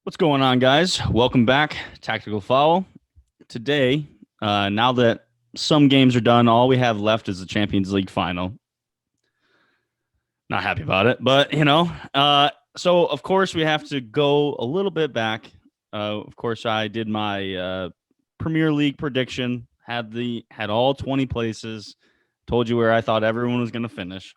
What's going on, guys? Welcome back, Tactical Foul. Today, now that some games are done, all we have left is the Champions League final. Not happy about it, but so of course we have to go a little bit back. Of course, I did my Premier League prediction, had all 20 places, told you where I thought everyone was going to finish.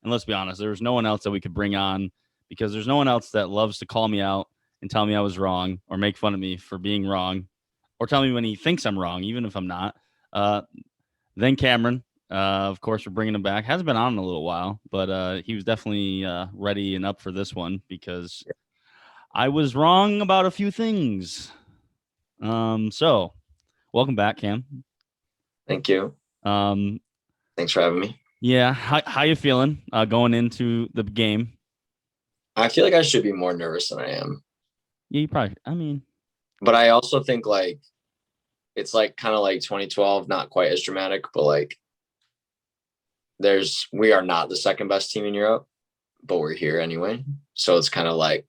And let's be honest, there was no one else that we could bring on because there's no one else that loves to call me out and tell me I was wrong or make fun of me for being wrong or tell me when he thinks I'm wrong, even if I'm not. Then Cameron, of course, we're bringing him back. Hasn't been on in a little while, but he was definitely ready and up for this one because I was wrong about a few things. So welcome back, Cam. Thank you. Thanks for having me. Yeah, how you feeling going into the game? I feel like I should be more nervous than I am. Yeah, you probably. I mean, but I also think it's kind of like 2012, not quite as dramatic, but we are not the second best team in Europe, but we're here anyway. So it's kind of like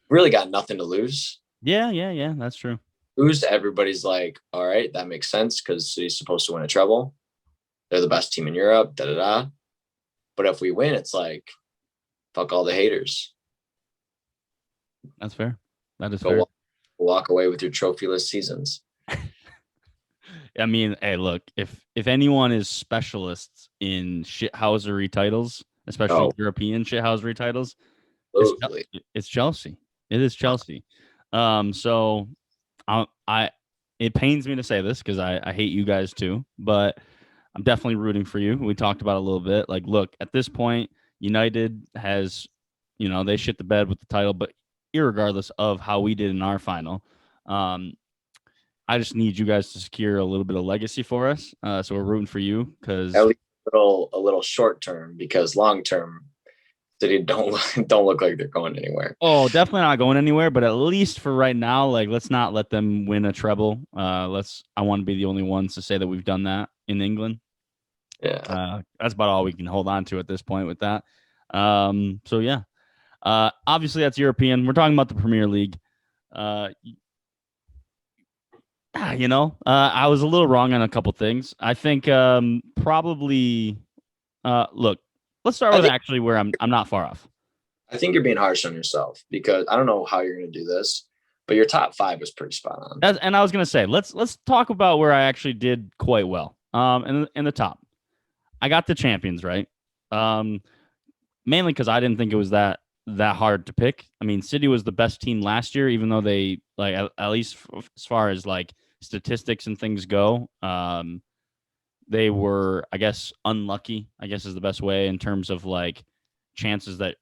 really got nothing to lose. Yeah. That's true. Lose, everybody's like, all right, that makes sense because City's supposed to win a treble. They're the best team in Europe, da-da-da. But if we win, it's like, fuck all the haters. That's fair. That is fair. Walk away with your trophyless seasons. I mean, hey, look, if anyone is specialists in shithousery titles, especially European shithousery titles, it's Chelsea. It is Chelsea. So it pains me to say this because I hate you guys too, but I'm definitely rooting for you. We talked about it a little bit. Like, look, at this point, United has, they shit the bed with the title, but irregardless of how we did in our final, I just need you guys to secure a little bit of legacy for us. So we're rooting for you because at least a little short term, because long term, City don't look like they're going anywhere. Oh, definitely not going anywhere. But at least for right now, let's not let them win a treble. I want to be the only ones to say that we've done that in England. Yeah, that's about all we can hold on to at this point with that. So yeah, obviously that's European. We're talking about the Premier League. I was a little wrong on a couple things. I think probably look, let's start with actually where I'm not far off. I think you're being harsh on yourself because I don't know how you're going to do this, but your top 5 was pretty spot on. And I was going to say, let's talk about where I actually did quite well. In the top, I got the champions right. Mainly because I didn't think it was that hard to pick. I mean, City was the best team last year, even though they at least as far as statistics and things go, they were, I guess, unlucky, I guess is the best way in terms of chances that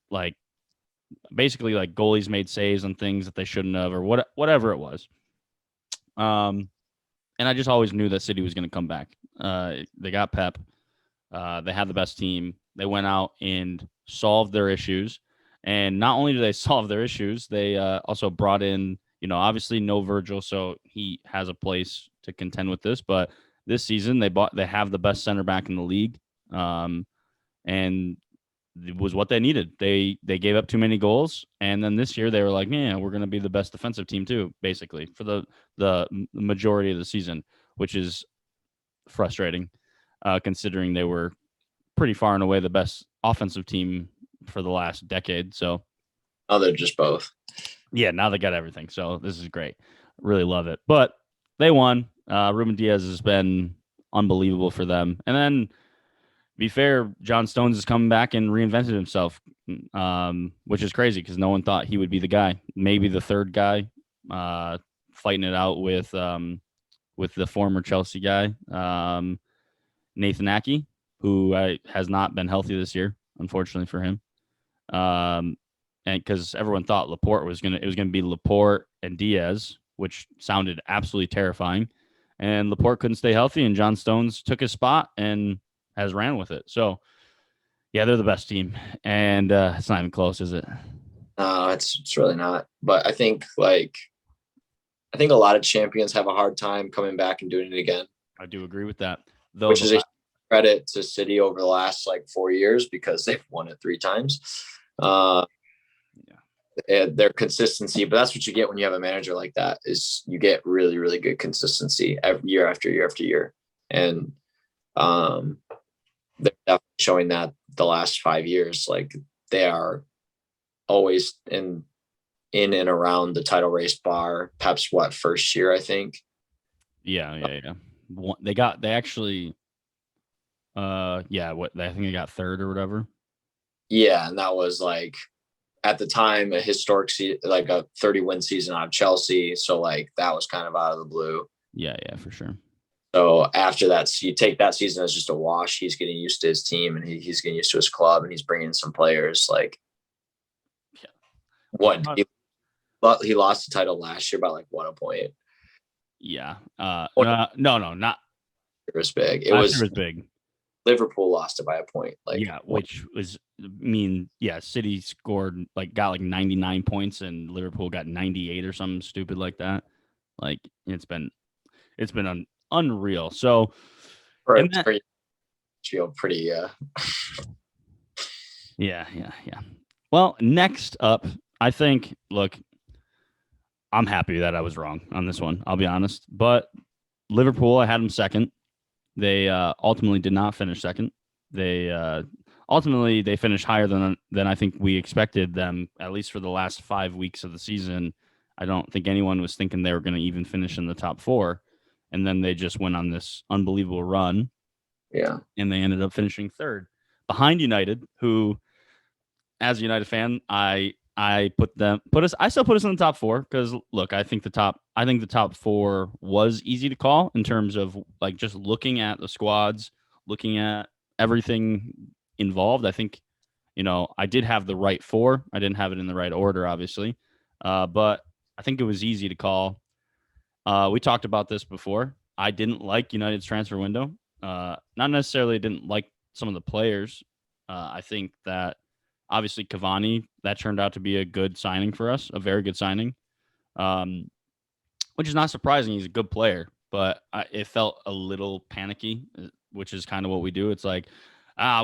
basically goalies made saves on things that they shouldn't have or whatever it was. And I just always knew that City was going to come back. They got Pep. They had the best team. They went out and solved their issues. And not only did they solve their issues, they also brought in, obviously no Virgil, so he has a place to contend with this. But this season, they have the best center back in the league, and it was what they needed. They gave up too many goals, and then this year they were like, "Yeah, we're going to be the best defensive team too," basically for the majority of the season, which is frustrating, considering they were pretty far and away the best offensive team for the last decade. So, they're just both. Yeah, now they got everything. So this is great. Really love it. But they won. Ruben Diaz has been unbelievable for them. And then, to be fair, John Stones is coming back and reinvented himself, which is crazy because no one thought he would be the guy. Maybe the third guy, fighting it out with the former Chelsea guy, Nathan Ake, who has not been healthy this year, unfortunately for him. And because everyone thought Laporte was gonna be Laporte and Diaz, which sounded absolutely terrifying. And Laporte couldn't stay healthy, and John Stones took his spot and has ran with it. So, yeah, they're the best team, and it's not even close, is it? No, it's really not. But I think a lot of champions have a hard time coming back and doing it again. I do agree with that. Which is a credit to City over the last 4 years because they've won it 3 times. their consistency. But that's what you get when you have a manager like that, is you get really, really good consistency every year after year after year. And they're definitely showing that the last 5 years, like they are always in and around the title race bar. Pep's first year, I think. Yeah. They actually, yeah, I think they got third or whatever. Yeah, and that was like at the time a historic like a 30-win season out of Chelsea. So like that was kind of out of the blue. Yeah, for sure. So after that, you take that season as just a wash. He's getting used to his team, and he's getting used to his club, and he's bringing some players. Like, yeah. What he lost the title last year by like 1 point. Yeah. No, not. It was big. It was big. Liverpool lost it by a point. Like, yeah, which was, City got like 99 points and Liverpool got 98 or something stupid like that. Like it's been unreal. So feel pretty yeah. Well, next up, I think, look, I'm happy that I was wrong on this one, I'll be honest. But Liverpool, I had them second. They ultimately did not finish second. They ultimately finished higher than I think we expected them, at least for the last 5 weeks of the season. I don't think anyone was thinking they were going to even finish in the top 4, and then they just went on this unbelievable run. Yeah, and they ended up finishing third behind United, who, as a United fan, I still put us in the top 4 because look, I think the top 4 was easy to call in terms of like just looking at the squads, looking at everything involved. I think, I did have the right 4. I didn't have it in the right order, obviously, but I think it was easy to call. We talked about this before. I didn't like United's transfer window. Not necessarily didn't like some of the players. I think that obviously Cavani, that turned out to be a good signing for us, a very good signing, which is not surprising. He's a good player, but it felt a little panicky, which is kind of what we do. It's like,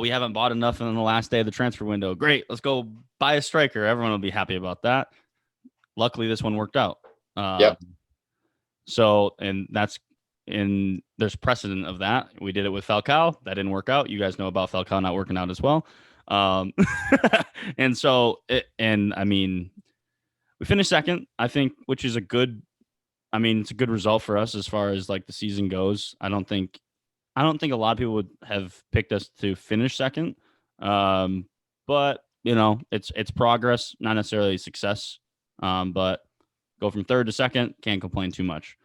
we haven't bought enough in the last day of the transfer window. Great, let's go buy a striker. Everyone will be happy about that. Luckily, this one worked out. Yep. So, and there's precedent of that. We did it with Falcao. That didn't work out. You guys know about Falcao not working out as well. And so, we finished second, I think, which is it's a good result for us as far as like the season goes. I don't think a lot of people would have picked us to finish second. But it's progress, not necessarily success. But go from third to second, can't complain too much.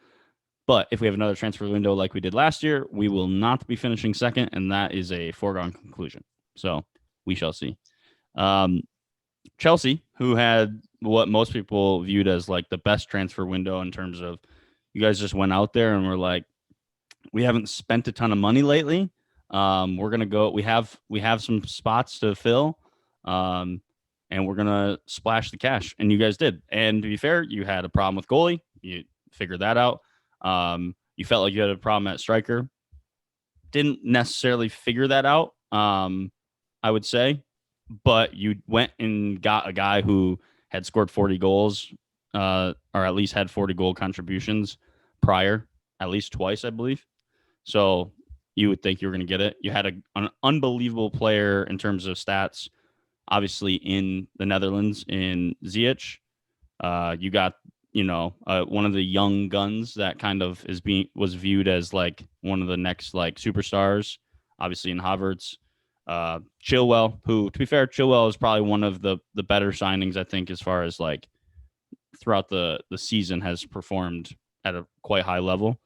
But if we have another transfer window like we did last year, we will not be finishing second, and that is a foregone conclusion. So we shall see. Chelsea, who had what most people viewed as like the best transfer window in terms of, you guys just went out there and were like, we haven't spent a ton of money lately. We're gonna go. We have some spots to fill, and we're gonna splash the cash. And you guys did. And to be fair, you had a problem with goalie. You figured that out. You felt like you had a problem at striker. Didn't necessarily figure that out, I would say, but you went and got a guy who had scored 40 goals, or at least had 40 goal contributions prior, at least twice, I believe. So you would think you were going to get it. You had an unbelievable player in terms of stats, obviously in the Netherlands, in Ziyech. You got one of the young guns that kind of was viewed as like one of the next like superstars, obviously in Havertz. Chilwell, who, to be fair, Chilwell is probably one of the better signings, I think, as far as like throughout the season has performed at a quite high level.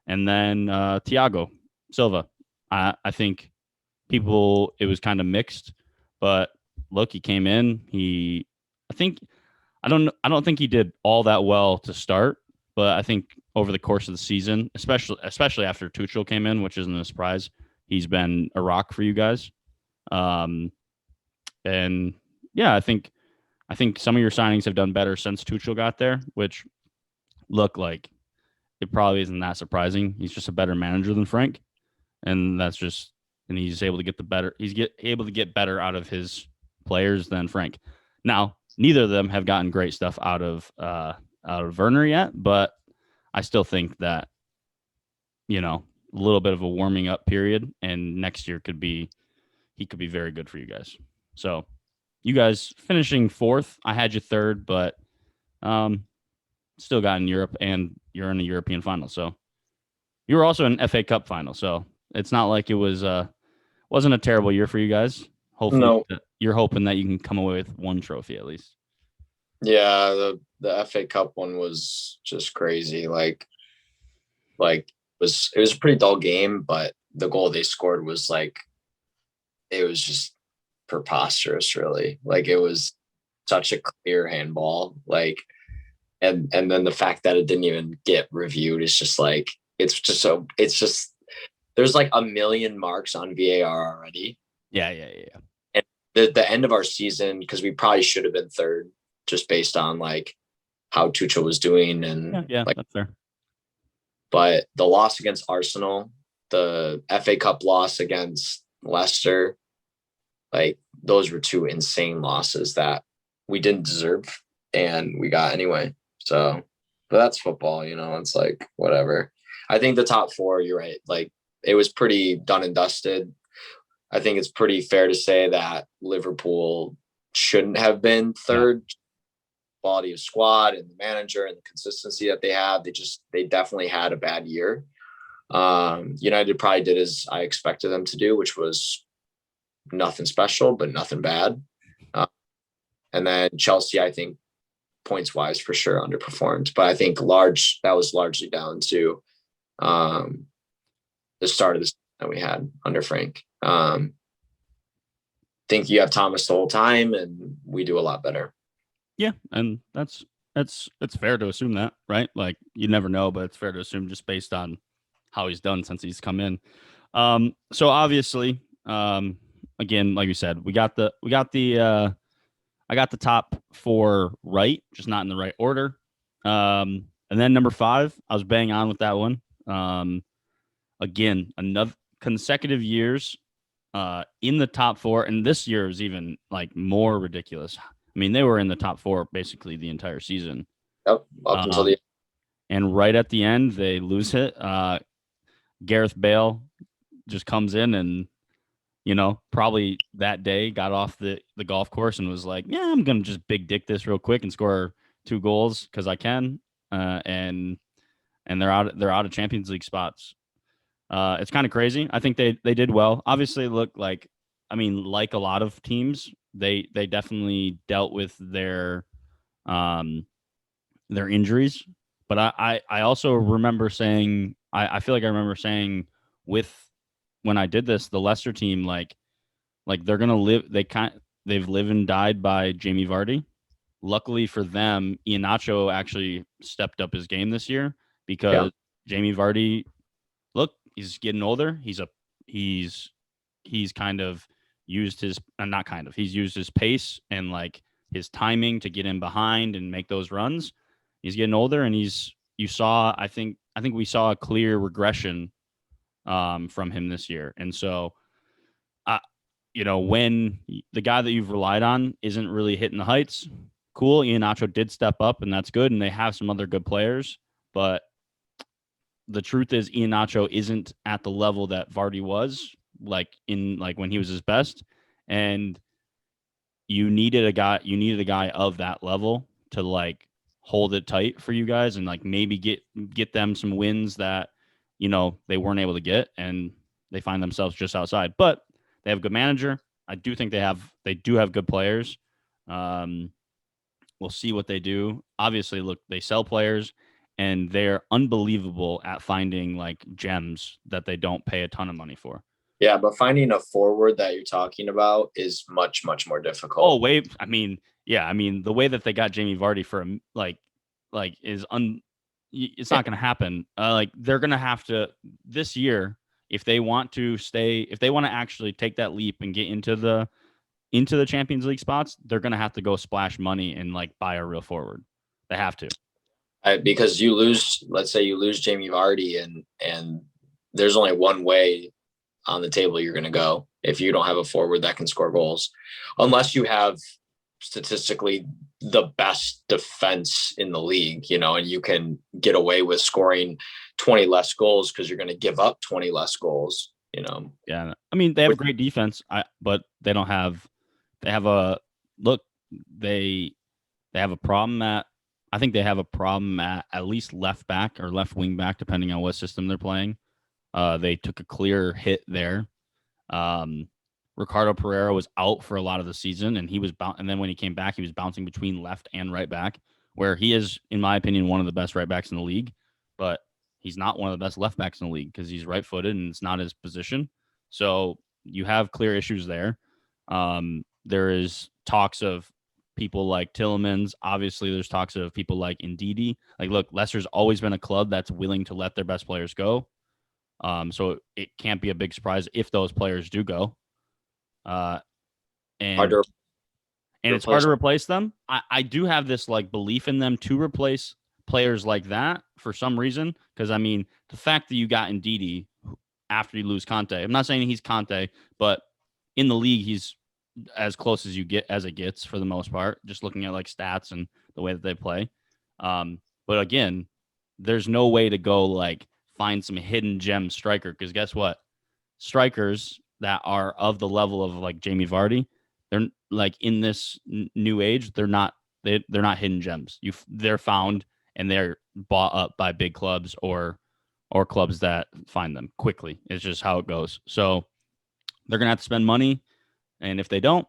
And then Thiago Silva. I think it was kind of mixed, but look, he came in. I don't think he did all that well to start, but I think over the course of the season, especially after Tuchel came in, which isn't a surprise, he's been a rock for you guys. And yeah, I think some of your signings have done better since Tuchel got there, which look like it probably isn't that surprising. He's just a better manager than Frank, and he's able to get able to get better out of his players than Frank. Now, neither of them have gotten great stuff out of Werner yet, but I still think that, a little bit of a warming up period, and next year he could be very good for you guys. So you guys finishing fourth. I had you third, but still got in Europe, and you're in a European final. So you were also in FA Cup final. So it's not like it wasn't a terrible year for you guys. Hopefully, No, you're hoping that you can come away with one trophy at least. yeah, the FA Cup one was just crazy. It was a pretty dull game, but the goal they scored was it was just preposterous, really. Like it was such a clear handball. And then the fact that it didn't even get reviewed is just it's just there's like a million marks on VAR already. Yeah. And the end of our season, because we probably should have been third just based on how Tuchel was doing and yeah, that's fair. But the loss against Arsenal, the FA Cup loss against Leicester, those were two insane losses that we didn't deserve and we got anyway. So, but that's football, it's whatever. I think the top four, you're right. It was pretty done and dusted. I think it's pretty fair to say that Liverpool shouldn't have been third. Yeah. Quality of squad and the manager and the consistency that they have, they definitely had a bad year. United probably did as I expected them to do, which was nothing special, but nothing bad. And then Chelsea, I think points wise for sure underperformed, but I think that was largely down to the start of the season that we had under Frank. Think you have Thomas the whole time and we do a lot better. Yeah, and it's fair to assume that, right? Like you never know, but it's fair to assume just based on how he's done since he's come in. So obviously, again, like you said, I got the top four right, just not in the right order. And then number 5, I was bang on with that one. Again, another consecutive years in the top 4, and this year is even more ridiculous. I mean, they were in the top 4 basically the entire season. Yep, up until the and right at the end, they lose it. Gareth Bale just comes in and, probably that day got off the golf course and was like, yeah, I'm going to just big dick this real quick and score 2 goals because I can. And they're out of Champions League spots. It's kind of crazy. I think they did well. Obviously, look like a lot of teams, they definitely dealt with their injuries. But I also remember saying, I feel like I remember saying when I did this, the Leicester team, they're gonna live. They've lived and died by Jamie Vardy. Luckily for them, Iheanacho actually stepped up his game this year because Jamie Vardy, look, he's getting older. He's kind of used his he's used his pace and his timing to get in behind and make those runs. He's getting older, and I think we saw a clear regression from him this year. And so, when the guy that you've relied on isn't really hitting the heights, cool. Iheanacho did step up, and that's good. And they have some other good players, but the truth is Iheanacho isn't at the level that Vardy was when he was his best. And you needed a guy of that level to hold it tight for you guys and maybe get them some wins that, they weren't able to get, and they find themselves just outside. But they have a good manager. I do think they do have good players. We'll see what they do. Obviously, look, they sell players, and they're unbelievable at finding gems that they don't pay a ton of money for. Yeah, but finding a forward that you're talking about is much, much more difficult. Oh, wait. The way that they got Jamie Vardy for it's not going to happen. They're going to have to this year if they want to actually take that leap and get into the Champions League spots. They're going to have to go splash money and buy a real forward. They have to. Because let's say you lose Jamie Vardy and there's only one way on the table you're going to go if you don't have a forward that can score goals, unless you have statistically the best defense in the league, and you can get away with scoring 20 less goals because you're going to give up 20 less goals. Yeah, I mean they have a Which, great defense, but they don't have. They have a look. They they have a problem at. I think they have a problem at least left back or left wing back, depending on what system they're playing. They took a clear hit there. Um, Ricardo Pereira was out for a lot of the season, and and then when he came back, he was bouncing between left and right back, where he is, in my opinion, one of the best right backs in the league. But he's not one of the best left backs in the league because he's right footed and it's not his position. So you have clear issues there. There is talks of people like Tillemans. Obviously, there's talks of people like Ndidi. Like, look, Leicester's always been a club that's willing to let their best players go. So it can't be a big surprise if those players do go. Uh, and harder and it's hard to replace them. I do have this like belief in them to replace players like that for some reason. Because I mean, the fact that you got Ndidi after you lose Conte, I'm not saying he's Conte, but in the league he's as close as you get as it gets for the most part. Just looking at like stats and the way that they play. But again, there's no way to go like find some hidden gem striker because guess what? Strikers that are of the level of like Jamie Vardy, they're like in this new age, they're not hidden gems. They're found and they're bought up by big clubs or clubs that find them quickly. It's just how it goes. So they're gonna have to spend money, and if they don't,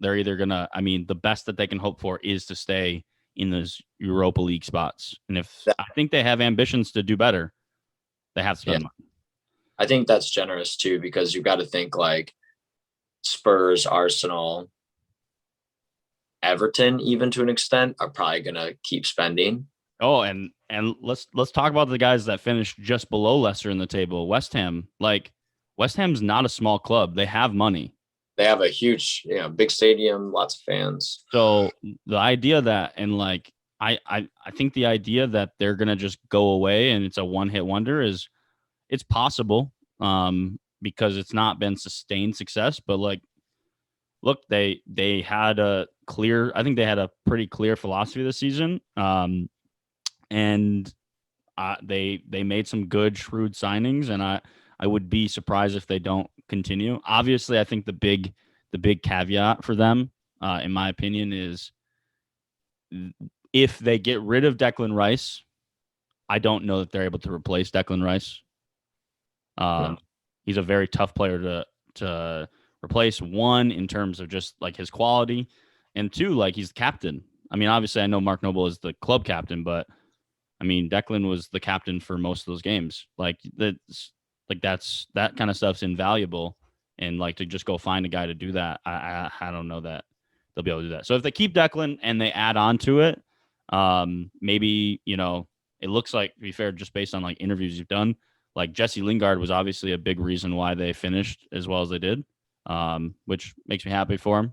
they're either gonna. I mean, the best that they can hope for is to stay in those Europa League spots. And if I think they have ambitions to do better, they have to spend money. I think that's generous too because you've got to think like Spurs, Arsenal, Everton, even to an extent, are probably gonna keep spending. Oh, and let's talk about the guys that finished just below Leicester in the table. West Ham, like West Ham's not a small club. They have money. They have a huge, big stadium, lots of fans. So the idea that and like I think the idea that they're gonna just go away and it's a one hit wonder is it's possible. Because it's not been sustained success, but like look, they had a clear I think they had a pretty clear philosophy this season. And they made some good shrewd signings, and I would be surprised if they don't continue. Obviously, I think the big caveat for them, in my opinion, is if they get rid of Declan Rice, I don't know that they're able to replace Declan Rice. No. He's a very tough player to replace. One, in terms of just like his quality, and two, like he's the captain. I mean, obviously, I know Mark Noble is the club captain, but I mean, Declan was the captain for most of those games. Like that kind of stuff's invaluable, and like to just go find a guy to do that, I don't know that they'll be able to do that. So if they keep Declan and they add on to it, maybe it looks like to be fair, just based on like interviews you've done, like Jesse Lingard was obviously a big reason why they finished as well as they did, which makes me happy for him.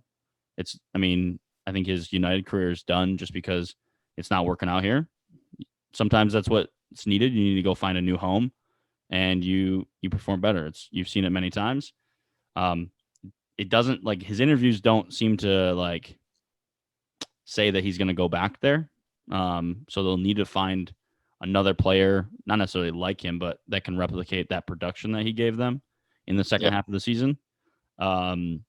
I mean, I think his United career is done just because it's not working out here. Sometimes that's what's needed. You need to go find a new home, and you perform better. You've seen it many times. It doesn't like his interviews don't seem to like say that he's going to go back there. So they'll need to find another player, not necessarily like him, but that can replicate that production that he gave them in the second half of the season. Because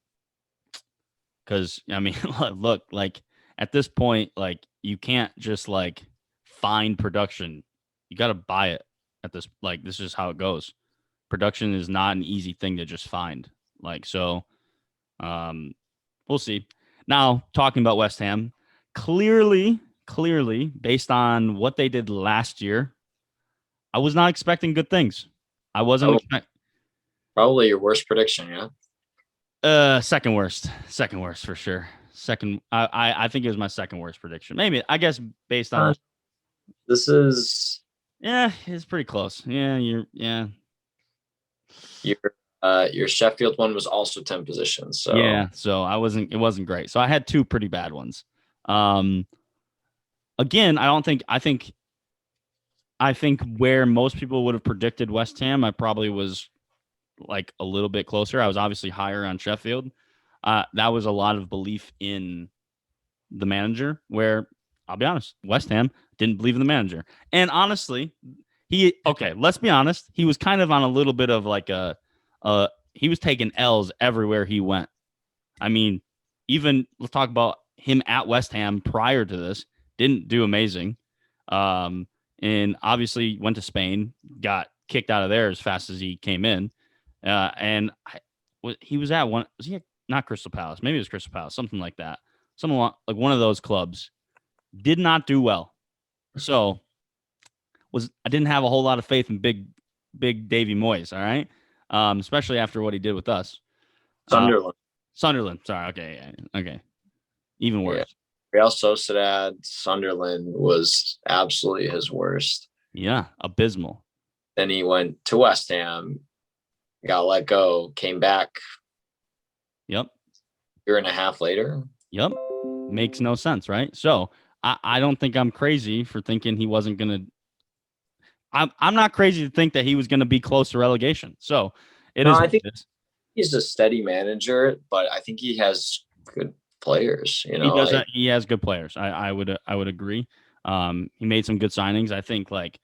I mean, look, like at this point, like you can't just like find production. You got to buy it at this. Like this is how it goes. Production is not an easy thing to just find. Like so, we'll see. Now talking about West Ham, clearly, based on what they did last year, I was not expecting good things. I wasn't expecting. Probably your worst prediction, yeah. Second worst for sure. Second, I think it was my second worst prediction. Maybe I guess based on this is it's pretty close. Yeah, your Sheffield one was also 10 positions. So yeah, so it wasn't great. So I had two pretty bad ones. Again, I think where most people would have predicted West Ham, I probably was like a little bit closer. I was obviously higher on Sheffield. That was a lot of belief in the manager, where I'll be honest, West Ham didn't believe in the manager. And honestly, let's be honest, he was kind of on a little bit of like he was taking L's everywhere he went. I mean, even let's talk about him at West Ham prior to this, didn't do amazing. And obviously went to Spain, got kicked out of there as fast as he came in. He was at was he at, not Crystal Palace? Maybe it was Crystal Palace, something like that. Something like one of those clubs. Did not do well. So I didn't have a whole lot of faith in big Davy Moyes, all right? Especially after what he did with us. Sunderland. Sunderland. Sorry. Okay. Yeah, okay. Even worse. Yeah. Real Sociedad, Sunderland was absolutely his worst. Yeah. Abysmal. Then he went to West Ham, got let go, came back. Yep. Year and a half later. Yep. Makes no sense, right? So I don't think I'm crazy for thinking he wasn't going to. I'm not crazy to think that he was going to be close to relegation. So I think he's a steady manager, but I think he has good players. You know, he has good players. I would agree. He made some good signings. I think like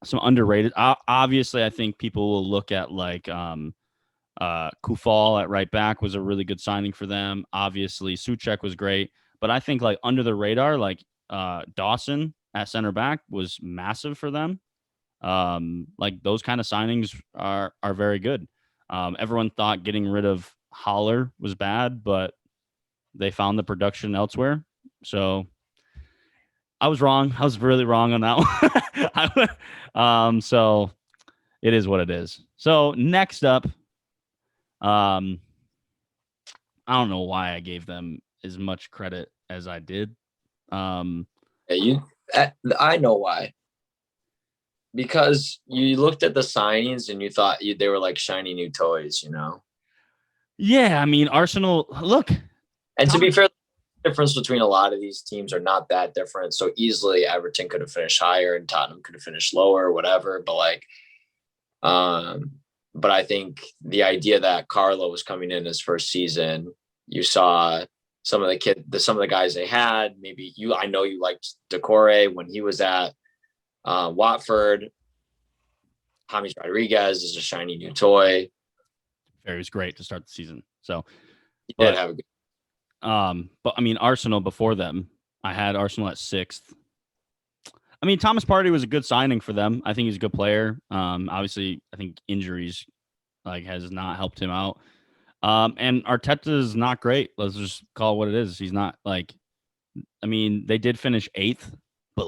some underrated. Obviously, I think people will look at like Kufal at right back was a really good signing for them. Obviously, Souček was great, but I think like under the radar, like Dawson at center back was massive for them. Like those kind of signings are very good. Everyone thought getting rid of Haller was bad, but they found the production elsewhere. So I was wrong. I was really wrong on that one. So it is what it is. So next up, I don't know why I gave them as much credit as I did. I know why. Because you looked at the signings and you thought they were like shiny new toys, you know? Yeah, I mean, Arsenal, look. And to be fair, the difference between a lot of these teams are not that different. So easily Everton could have finished higher and Tottenham could have finished lower or whatever. But but I think the idea that Carlo was coming in his first season, you saw some of the guys they had. Maybe I know you liked Decore when he was at Watford. James Rodriguez is a shiny new toy. It was great to start the season. So he did have a good. But I mean, Arsenal before them, I had Arsenal at 6th. I mean, Thomas Partey was a good signing for them. I think he's a good player. Obviously, I think injuries has not helped him out. And Arteta is not great. Let's just call it what it is. He's not I mean, they did finish 8th, but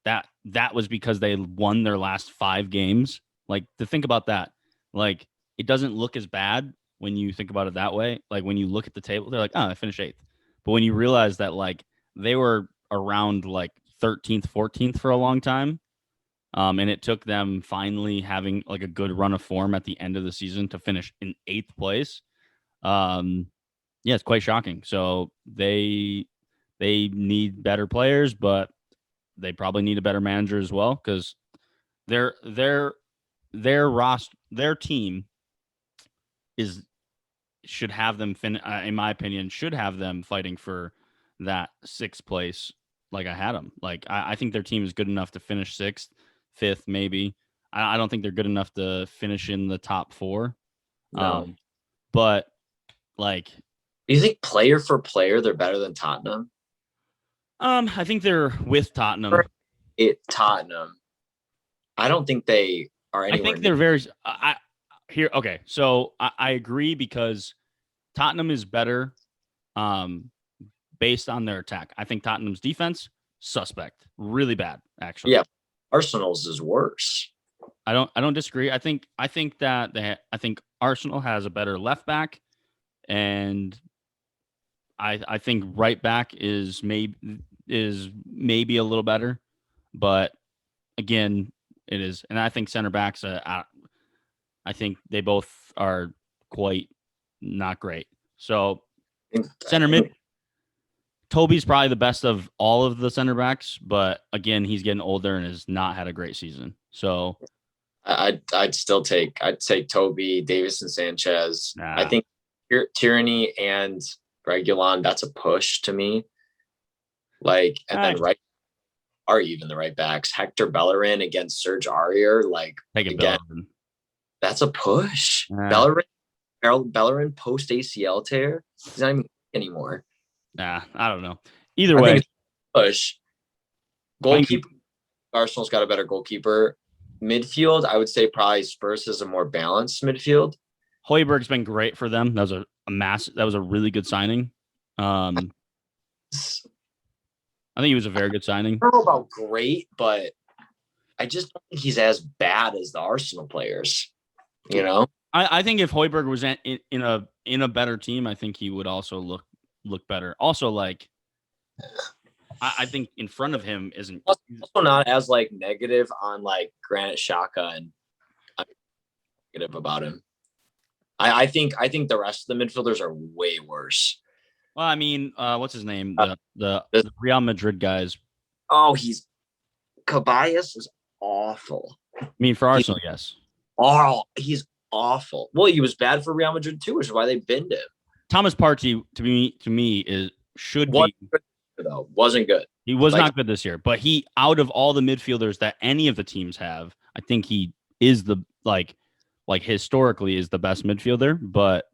that was because they won their last 5 games. To think about that, it doesn't look as bad when you think about it that way. When you look at the table, they're like, oh, I finished 8th. But when you realize that they were around 13th, 14th for a long time, and it took them finally having a good run of form at the end of the season to finish in 8th place. Yeah, it's quite shocking. So they need better players, but they probably need a better manager as well, because their team should have them in my opinion, should have them fighting for that 6th place. I had them. I think their team is good enough to finish 6th, 5th, maybe. I don't think they're good enough to finish in the top 4. No. But do you think player for player they're better than Tottenham? I think they're with Tottenham. Tottenham. I don't think they are anywhere. I think they're very. Okay, so I agree, because Tottenham is better, based on their attack. I think Tottenham's defense suspect, really bad, actually. Yeah, Arsenal's is worse. I don't disagree. I think that I think Arsenal has a better left back, and I think right back is maybe a little better, but again, it is. And I think center backs, I think they both are quite not great. So center mid, Toby's probably the best of all of the center backs, but again, he's getting older and has not had a great season. So I'd take Toby, Davis, and Sanchez. I think Tierney and Regulon, that's a push to me. Like, and then right are even the right backs. Hector Bellerin against Serge Aurier, like Take it, again, Bellerin. that's a push. Nah. Bellerin post ACL tear. He's not even anymore. Nah, I don't know. Either I way, think it's a push. Goalkeeper. Arsenal's got a better goalkeeper. Midfield, I would say probably Spurs is a more balanced midfield. Højbjerg's been great for them. That was a really good signing. I think he was a very good signing. I don't know about great, but I just don't think he's as bad as the Arsenal players. You know, I think if Højbjerg was in a better team, I think he would also look better. Also, like I think in front of him isn't also not as like negative on like Granit Xhaka, and I'm negative about him. I think the rest of the midfielders are way worse. Well, I mean, what's his name? The Real Madrid guys. Oh, Caballas is awful. I mean, for Arsenal, yes. Oh, he's awful. Well, he was bad for Real Madrid too, which is why they binned him. Thomas Partey, to me should be good, though. Wasn't good. He was not good this year, but he, out of all the midfielders that any of the teams have, I think he is the like historically is the best midfielder. But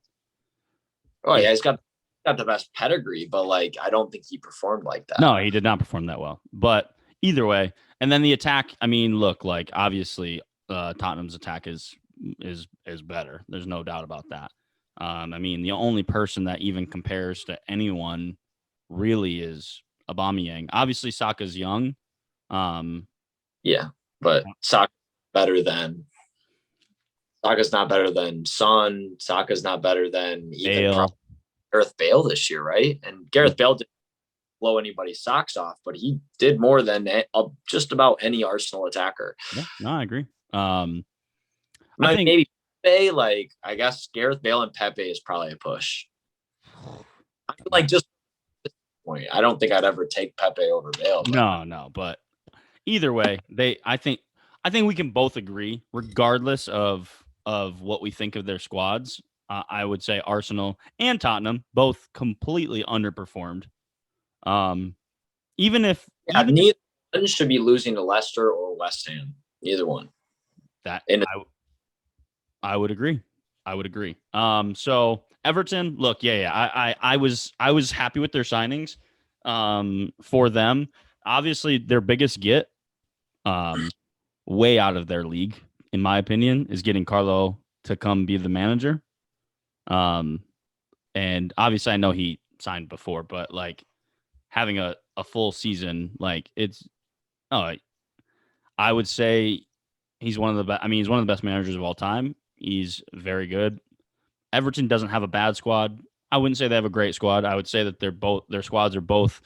yeah, he's got the best pedigree, but like I don't think he performed like that. No, he did not perform that well. But either way, and then the attack. I mean, look, like obviously Tottenham's attack is better. There's no doubt about that. I mean, the only person that even compares to anyone really is Aubameyang. Obviously, Saka's young. Yeah, but Saka's not better than Son. Saka's not better than even Gareth Bale this year, right? And Gareth Bale didn't blow anybody's socks off, but he did more than just about any Arsenal attacker. Yeah, no, I agree. I think maybe Pepe, like I guess Gareth Bale and Pepe is probably a push. I feel like just at this point, I don't think I'd ever take Pepe over Bale. No, but either way, I think we can both agree, regardless of what we think of their squads. I would say Arsenal and Tottenham both completely underperformed. Even if neither one should be losing to Leicester or West Ham. Neither one. I would agree. So Everton, look, I was happy with their signings. For them, obviously their biggest get, way out of their league, in my opinion, is getting Carlo to come be the manager. And obviously I know he signed before, but like having a full season, like I would say he's one of the best. I mean, he's one of the best managers of all time. He's very good. Everton doesn't have a bad squad. I wouldn't say they have a great squad. I would say that their squads are both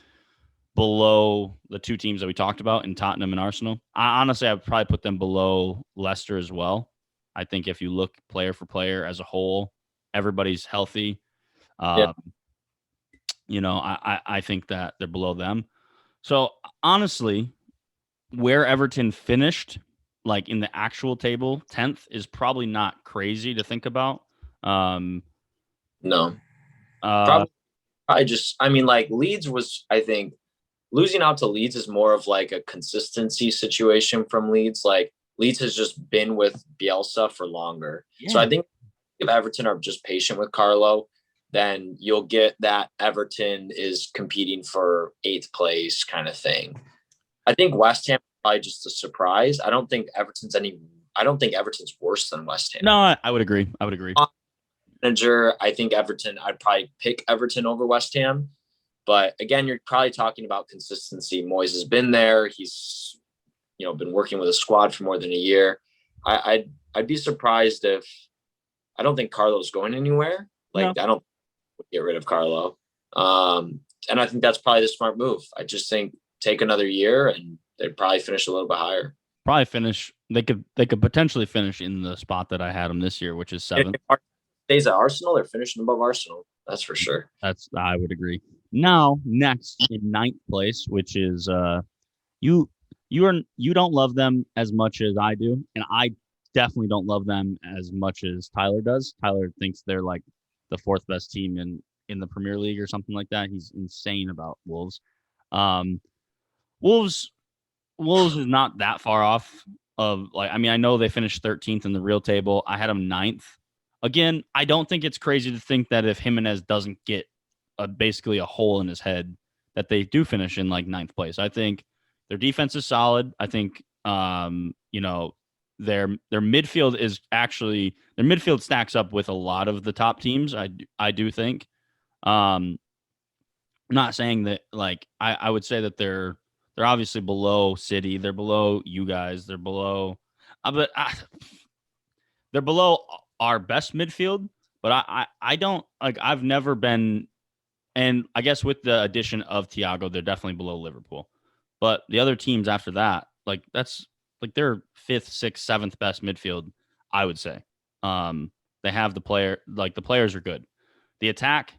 below the two teams that we talked about in Tottenham and Arsenal. I would probably put them below Leicester as well. I think if you look player for player as a whole, everybody's healthy. I think that they're below them. So honestly, where Everton finished, like in the actual table, 10th is probably not crazy to think about. No. Probably like Leeds was, I think, losing out to Leeds is more of like a consistency situation from Leeds. Like Leeds has just been with Bielsa for longer. Yeah. So I think if Everton are just patient with Carlo, then you'll get that Everton is competing for 8th place kind of thing. I think West Ham is probably just a surprise. I don't think Everton's worse than West Ham. No, I would agree. Manager, I think Everton, I'd probably pick Everton over West Ham. But again, you're probably talking about consistency. Moyes has been there. He's, been working with a squad for more than a year. I'd be surprised if, I don't think Carlo's going anywhere. Like, no. I don't get rid of Carlo. And I think that's probably the smart move. I just think take another year and they'd probably finish a little bit higher. Probably finish. They could potentially finish in the spot that I had them this year, which is 7th. Stays at Arsenal, they're finishing above Arsenal. That's for sure. I would agree. Now, next in 9th place, which is you don't love them as much as I do, and I definitely don't love them as much as Tyler does. Tyler thinks they're like the 4th best team in the Premier League or something like that. He's insane about Wolves. Um, Wolves Wolves is not that far off of like. I mean, I know they finished 13th in the real table. I had them ninth. Again, I don't think it's crazy to think that if Jimenez doesn't get basically a hole in his head, that they do finish in like ninth place. I think their defense is solid. I think their midfield is actually their midfield stacks up with a lot of the top teams. I do think. Um, not saying that like I would say that they're obviously below City. They're below you guys. They're below, but they're below our best midfield. But I don't like. I've never been, and I guess with the addition of Thiago, they're definitely below Liverpool. But the other teams after that, like that's like they're fifth, sixth, seventh best midfield. I would say. They have the player. Like the players are good. The attack,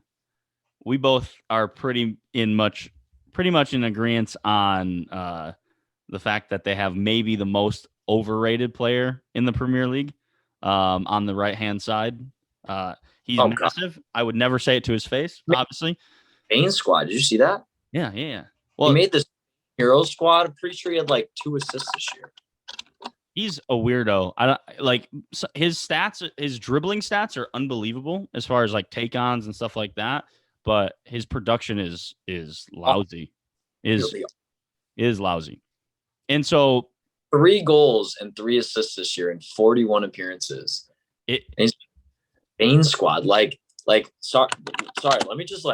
we both are pretty much in agreement on the fact that they have maybe the most overrated player in the Premier League on the right hand side. He's massive. God. I would never say it to his face, obviously. Main squad. Did you see that? Yeah. Well, he made this Hero squad. I'm pretty sure he had like 2 assists this year. He's a weirdo. I don't like his stats. His dribbling stats are unbelievable as far as like take-ons and stuff like that. But his production is lousy. Is lousy. And so 3 goals and 3 assists this year in 41 appearances. He's main squad. Sorry, let me just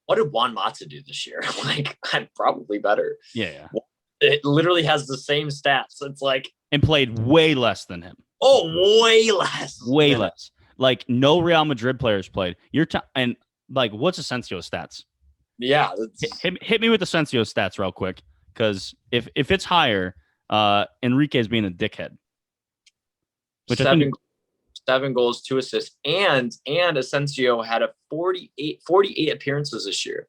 what did Juan Mata do this year? Like, I'm probably better. Yeah. It literally has the same stats. It's like, and played way less than him. Oh, way less. Way less. Like no Real Madrid players played. And like, what's Asensio's stats? Yeah, hit me with Asensio's stats real quick, because if it's higher, Enrique's being a dickhead. Which 7 goals, 2 assists, and Asensio had a 48 appearances this year.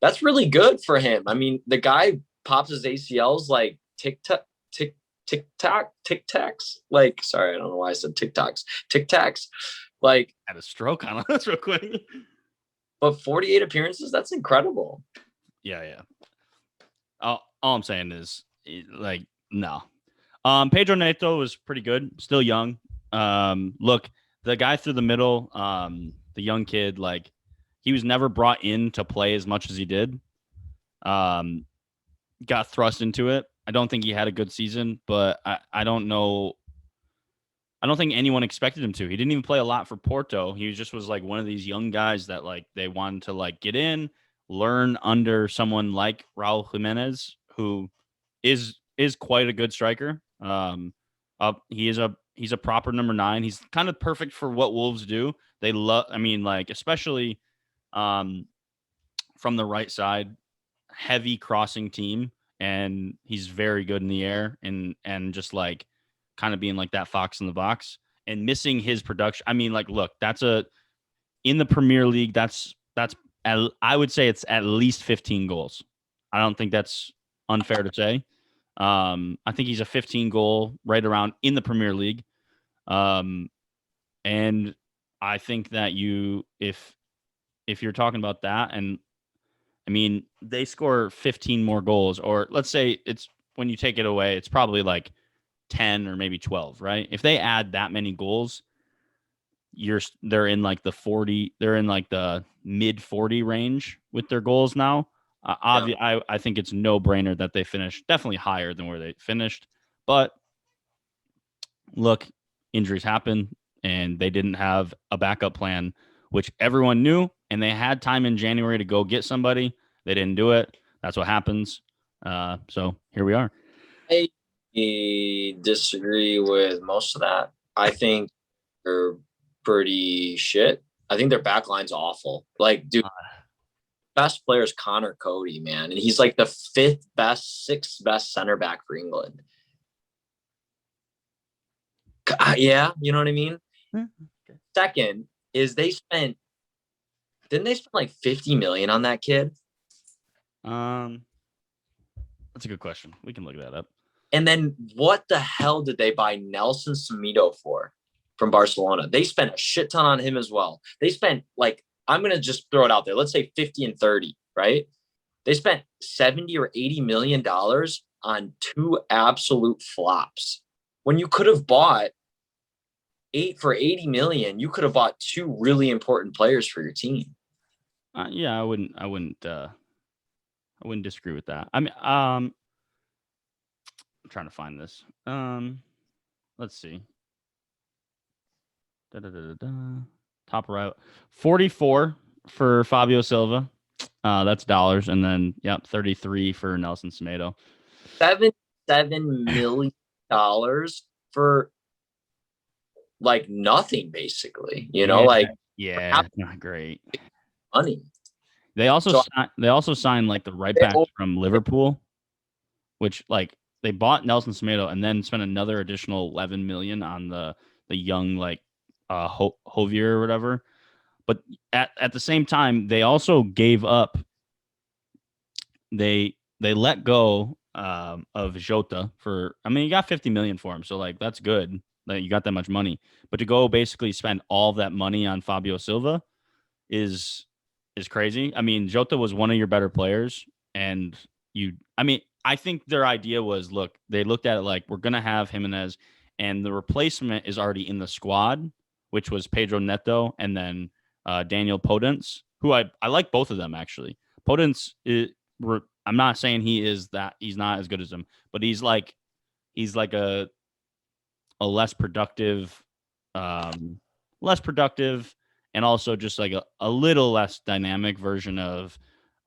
That's really good for him. I mean, the guy pops his ACLs like tic-tacs. Like, sorry, I don't know why I said tic-tacs. Like, had a stroke on us real quick. But 48 appearances, that's incredible. Yeah. All I'm saying is, like, no. Pedro Neto was pretty good, still young. Look, the guy through the middle, the young kid, like, he was never brought in to play as much as he did. Got thrust into it. I don't think he had a good season, but I don't know. I don't think anyone expected him to. He didn't even play a lot for Porto. He just was like one of these young guys that like they wanted to like get in, learn under someone like Raul Jimenez, who is quite a good striker. He's a proper number 9. He's kind of perfect for what Wolves do. They love, I mean, like, especially from the right side, heavy crossing team, and he's very good in the air and just like kind of being like that fox in the box and missing his production. I mean, like, look, in the Premier League, that's I would say it's at least 15 goals. I don't think that's unfair to say. I think he's a 15 goal right around in the Premier League. And I think that if you're talking about that, and I mean, they score 15 more goals, or let's say it's when you take it away, it's probably like 10 or maybe 12, right? If they add that many goals, they're in like the 40, they're in like the mid 40 range with their goals now. I think it's no brainer that they finish definitely higher than where they finished. But look, injuries happen, and they didn't have a backup plan, which everyone knew, and they had time in January to go get somebody. They didn't do it. That's what happens. So here we are. I disagree with most of that. I think they're pretty shit. I think their backline's awful. Like, dude, best player is Connor Cody, man. And he's like the 5th best, 6th best center back for England. Yeah, you know what I mean? Okay. Second is didn't they spend like 50 million on that kid? That's a good question. We can look that up. And then what the hell did they buy Nelson Semedo for from Barcelona? They spent a shit ton on him as well. They spent like I'm going to just throw it out there. Let's say 50 and 30, right? They spent 70 or 80 million dollars on two absolute flops. When you could have bought 80 million, you could have bought two really important players for your team. Yeah, I wouldn't disagree with that. I mean, I'm trying to find this. Let's see. Da-da-da-da-da. Top right, 44 for Fabio Silva. That's dollars, and then 33 for Nelson Semedo. $77 million for like nothing, basically. Yeah, like not great. money. They also So signed like the right backs from Liverpool, which like they bought Nelson Semedo and then spent another additional 11 million on the young like Hovier or whatever. But at the same time, they also gave up. They let go of Jota for. I mean, you got 50 million for him, so like that's good that you got that much money. But to go basically spend all that money on Fabio Silva is crazy. I mean, Jota was one of your better players, and I mean, I think their idea was, look, they looked at it like we're gonna have Jimenez, and the replacement is already in the squad, which was Pedro Neto, and then Daniel Podence, who I like both of them actually. Podence, I'm not saying he's not as good as him, but he's like a less productive, and also just like a little less dynamic version of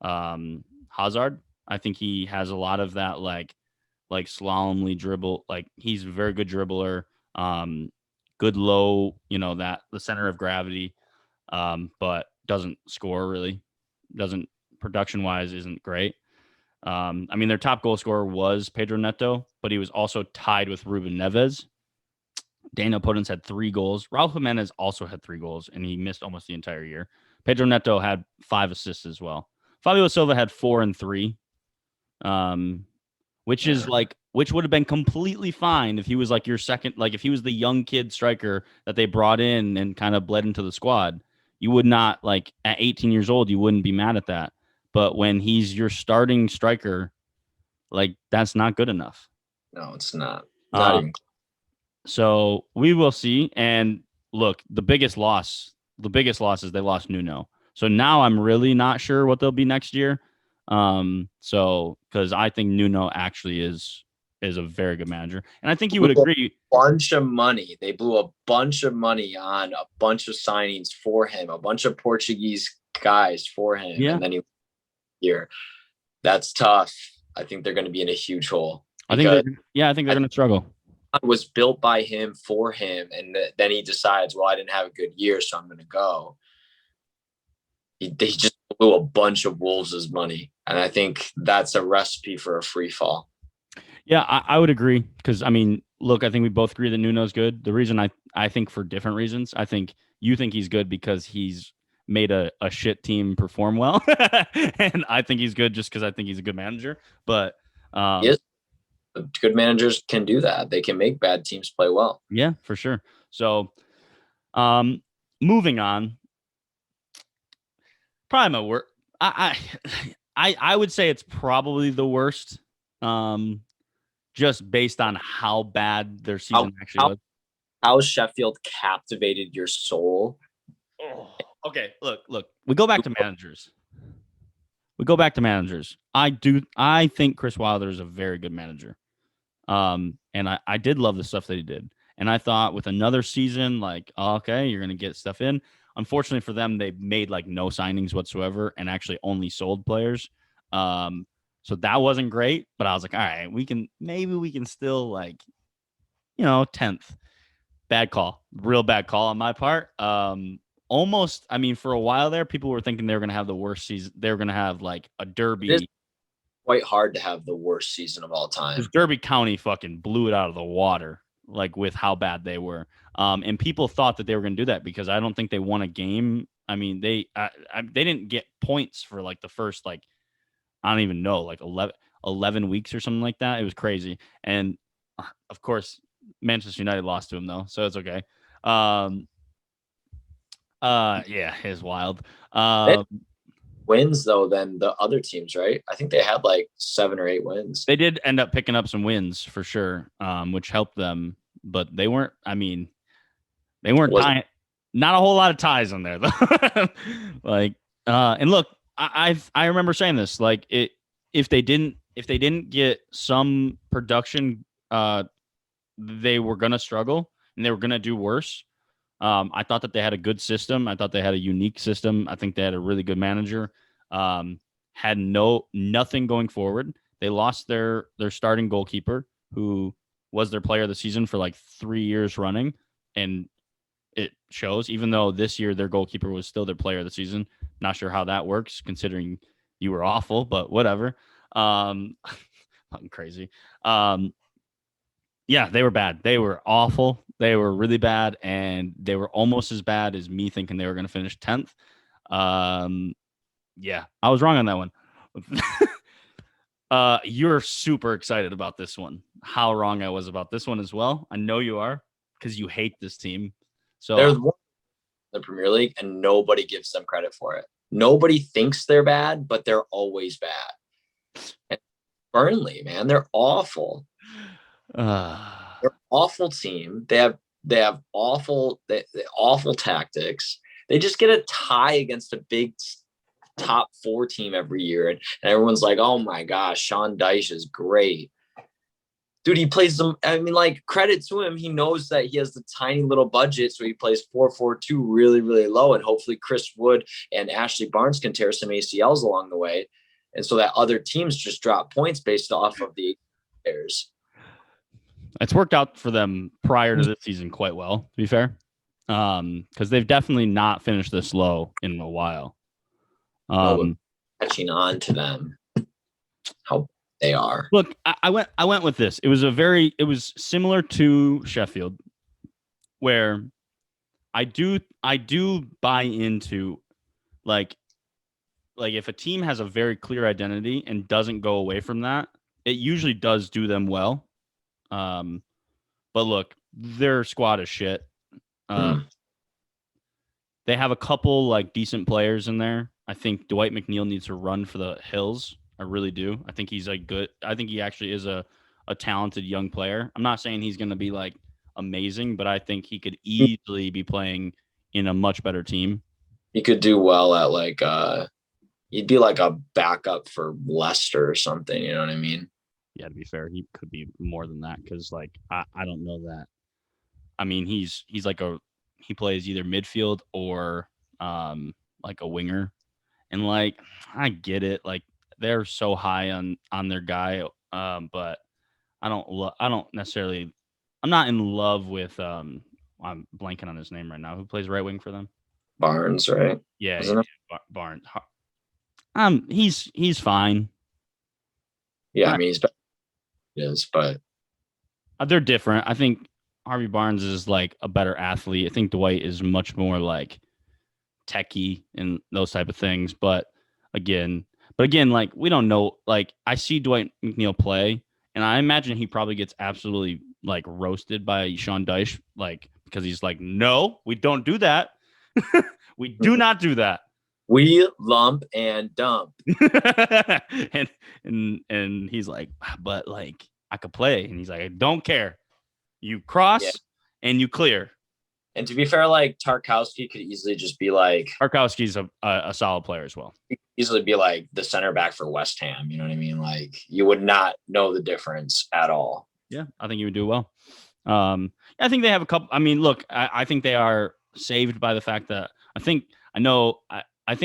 Hazard. I think he has a lot of that like slalomly dribble. Like he's a very good dribbler, good low, that the center of gravity, but doesn't score really. Doesn't production wise isn't great. I mean, their top goal scorer was Pedro Neto, but he was also tied with Ruben Neves. Daniel Podence had 3 goals. Raul Jimenez also had 3 goals, and he missed almost the entire year. Pedro Neto had 5 assists as well. Fabio Silva had 4 and 3, which is which would have been completely fine if he was like your second, like if he was the young kid striker that they brought in and kind of bled into the squad. You would not, like at 18 years old, you wouldn't be mad at that. But when he's your starting striker, like that's not good enough. No, it's not. Not Uh, even. So we will see. And look, the biggest loss is they lost Nuno. So now I'm really not sure what they'll be next year. So because I think Nuno actually is a very good manager, and I think you would agree. Bunch of money. They blew a bunch of money on a bunch of signings for him, a bunch of Portuguese guys for him, and then here. That's tough. I think they're going to be in a huge hole. I think they're going to struggle. Was built by him for him, and then he decides, well, I didn't have a good year, so I'm going to go. They just blew a bunch of Wolves' money, and I think that's a recipe for a free fall. Yeah, I would agree because I mean, look, I think we both agree that Nuno's good. The reason I think for different reasons. I think you think he's good because he's made a shit team perform well, and I think he's good just because I think he's a good manager. But yes, good managers can do that. They can make bad teams play well. Yeah, for sure. So, moving on. Probably my worst. I would say it's probably the worst. Just based on how bad their season actually was. How Sheffield captivated your soul. Oh, okay, look. We go back to managers. I think Chris Wilder is a very good manager. And I did love the stuff that he did. And I thought with another season, like, okay, you're gonna get stuff in. Unfortunately for them, they made like no signings whatsoever and actually only sold players. So that wasn't great, but I was like, all right, we can still like, 10th. Bad call. Real bad call on my part. Almost, I mean, for a while there, people were thinking they were gonna have the worst season. They were gonna have like a Derby. Quite hard to have the worst season of all time. Because Derby County fucking blew it out of the water, like with how bad they were. And people thought that they were going to do that because I don't think they won a game. I mean, they didn't get points for like the first, like, I don't even know, like 11 weeks or something like that. It was crazy. And of course, Manchester United lost to them though, so it's okay. Yeah, it's wild. They had Um, wins though than the other teams, right? I think they had like 7 or 8 wins. they did end up picking up some wins for sure, which helped them, but they weren't. I mean, they weren't Was tying. Not a whole lot of ties on there though. Like, and look, I remember saying this. Like, if they didn't get some production, they were gonna struggle and they were gonna do worse. I thought that they had a good system. I thought they had a unique system. I think they had a really good manager. Um, had nothing going forward. They lost their starting goalkeeper, who was their player of the season for like 3 years running, and it shows. Even though this year their goalkeeper was still their player of the season. Not sure how that works, considering you were awful, but whatever. Fucking crazy. Um, yeah, they were bad. They were awful. They were really bad, and they were almost as bad as me thinking they were going to finish 10th. Um, yeah, I was wrong on that one. You're super excited about this one. How wrong I was about this one as well. I know you are because you hate this team. So they're the Premier League and nobody gives them credit for it. Nobody thinks they're bad, but they're always bad. And Burnley, man, they're awful. They're an awful team. They have awful tactics. They just get a tie against a big top 4 team every year, and everyone's like, "Oh my gosh, Sean Dyche is great." Dude, he plays them. I mean, like, credit to him. He knows that he has the tiny little budget, so he plays 4-4-2 really, really low, and hopefully Chris Wood and Ashley Barnes can tear some ACLs along the way, and so that other teams just drop points based off of the players. it's worked out for them prior to this season quite well, to be fair, because they've definitely not finished this low in a while. No, but catching on to them, how they are. Look, I went with this. It was similar to Sheffield, where I do buy into like if a team has a very clear identity and doesn't go away from that, it usually does do them well. Um, but look, their squad is shit. Uh, Mm. they have a couple like decent players in there. I think Dwight McNeil needs to run for the hills. I really do. I think he's a good. I think he actually is a talented young player. I'm not saying he's going to be like amazing, but I think he could easily be playing in a much better team. He could do well at like he'd be like a backup for Leicester or something. You know what I mean? Yeah, to be fair, he could be more than that because like I don't know that. I mean, he's like he plays either midfield or like a winger, and like I get it, like they're so high on their guy, but I don't necessarily. I'm not in love with I'm blanking on his name right now. Who plays right wing for them? Barnes, right? Yeah, Isn't it? Barnes. He's fine. Yeah, I Not, mean he's better than he is, but they're different. I think Harvey Barnes is like a better athlete. I think Dwight is much more like techie and those type of things. Again, but again, like we don't know. Like I see Dwight McNeil play, and I imagine he probably gets absolutely like roasted by Sean Dyche, like because he's like, no, we don't do that. We do not do that. we lump and dump. and and he's like, but like I could play, and he's like, I don't care. You Yeah. cross and you clear. And to be fair, like Tarkowski could easily just be like Tarkowski's a solid player as well. easily be like the center back for West Ham. You know what I mean? Like you would not know the difference at all. Yeah, I think he would do well. I think they have a couple. I mean, look, I think they are saved by the fact that I think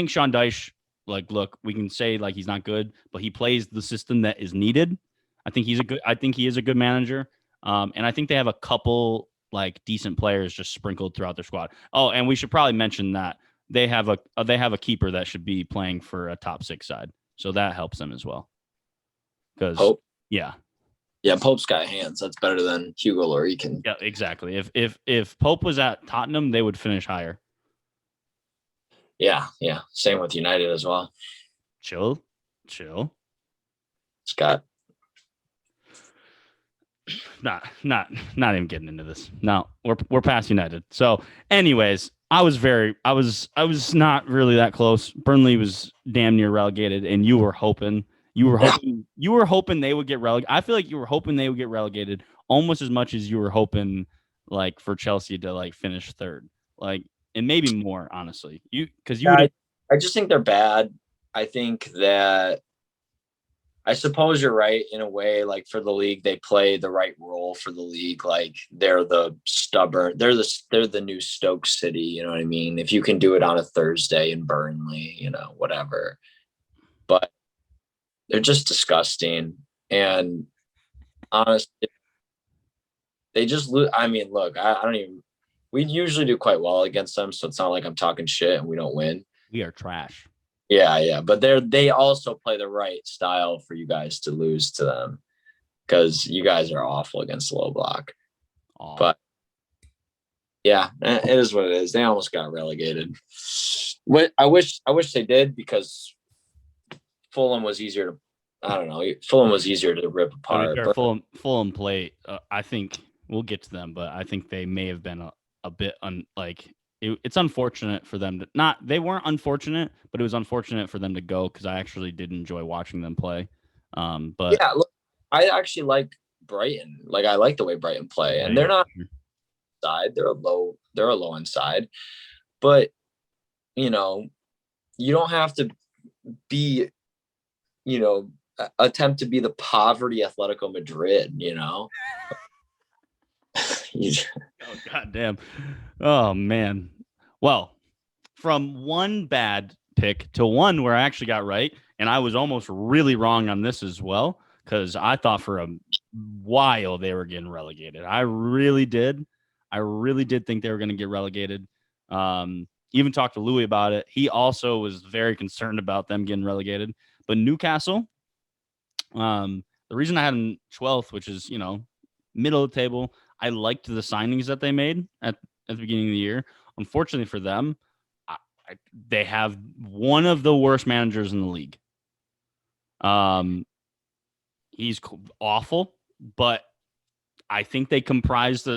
Sean Dyche, like, look, we can say like he's not good, but he plays the system that is needed. I think he is a good manager. And I think they have a couple like decent players just sprinkled throughout their squad. Oh, and we should probably mention that they have a keeper that should be playing for a top 6 side, so that helps them as well. Because Pope. yeah, Yeah, Pope's got hands. That's better than Hugo Lloris. yeah, exactly. If Pope was at Tottenham, they would finish higher. Yeah, yeah. Same with United as well. Chill. Scott. Not even getting into this. No, we're past United. So, anyways, I was not really that close. Burnley was damn near relegated, and you were hoping they would get relegated. I feel like you were hoping they would get relegated almost as much as you were hoping like for Chelsea to like finish third, like, and maybe more honestly. Because you Yeah, would have. I just think they're bad. I think that I suppose you're right in a way. Like for the league, they play the right role for the league. Like they're the stubborn. They're the new Stoke City. You know what I mean? If you can do it on a Thursday in Burnley, whatever. But they're just disgusting. And honestly, they just lose. I mean, look, I don't even. We usually do quite well against them, so it's not like I'm talking shit and we don't win. We are trash. Yeah, yeah, but they also play the right style for you guys to lose to them because you guys are awful against the low block. Oh, But yeah, it is what it is. They almost got relegated. What I wish they did because Fulham was easier to. I don't know. Fulham was easier to rip to be apart. fair, But Fulham play. I think we'll get to them, but I think they may have been a bit it's unfortunate for them to not. They weren't unfortunate, but it was unfortunate for them to go because I actually did enjoy watching them play. But yeah, look, I actually like Brighton. Like I like the way Brighton play, yeah, and they're yeah, not side. They're a low end side, but you know, you don't have to be, attempt to be the poverty Atletico Madrid. You, oh goddamn, oh man. Well, from one bad pick to one where I actually got right, and I was almost really wrong on this as well because I thought for a while they were getting relegated. I really did. I really did think they were going to get relegated. Even talked to Louis about it. He also was very concerned about them getting relegated. But Newcastle, the reason I had them 12th, which is middle of the table, I liked the signings that they made at the beginning of the year. Unfortunately for them, they have one of the worst managers in the league. He's awful, but I think they comprised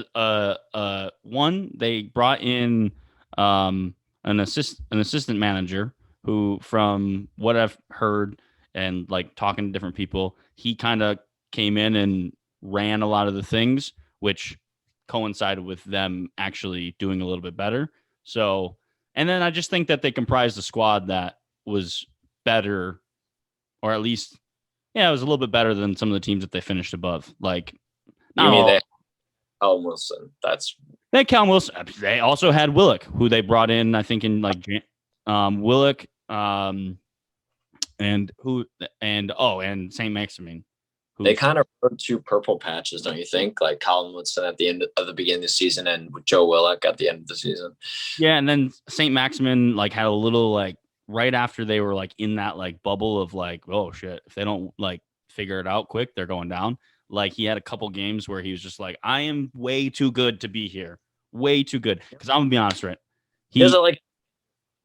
one. They brought in an assistant manager who, from what I've heard and like talking to different people, he kind of came in and ran a lot of the things, which coincided with them actually doing a little bit better. So, and then I just think that they comprised a squad that was better, or at least, yeah, it was a little bit better than some of the teams that they finished above. Like, you not mean all. they Callum Wilson? That's They had Callum Wilson. They also had Willock, who they brought in, I think, in like Willock, and who, and Saint Maximin, they who's kind of rode two purple patches, don't you think? Like Callum Wilson at the end of the beginning of the season and Joe Willock at the end of the season. yeah, and then Saint Maximin like had a little like right after they were like in that like bubble of like, oh shit, if they don't like figure it out quick, they're going down. Like he had a couple games where he was just like, I am way too good to be here, way too good. Because I'm gonna be honest, right? He has He, a like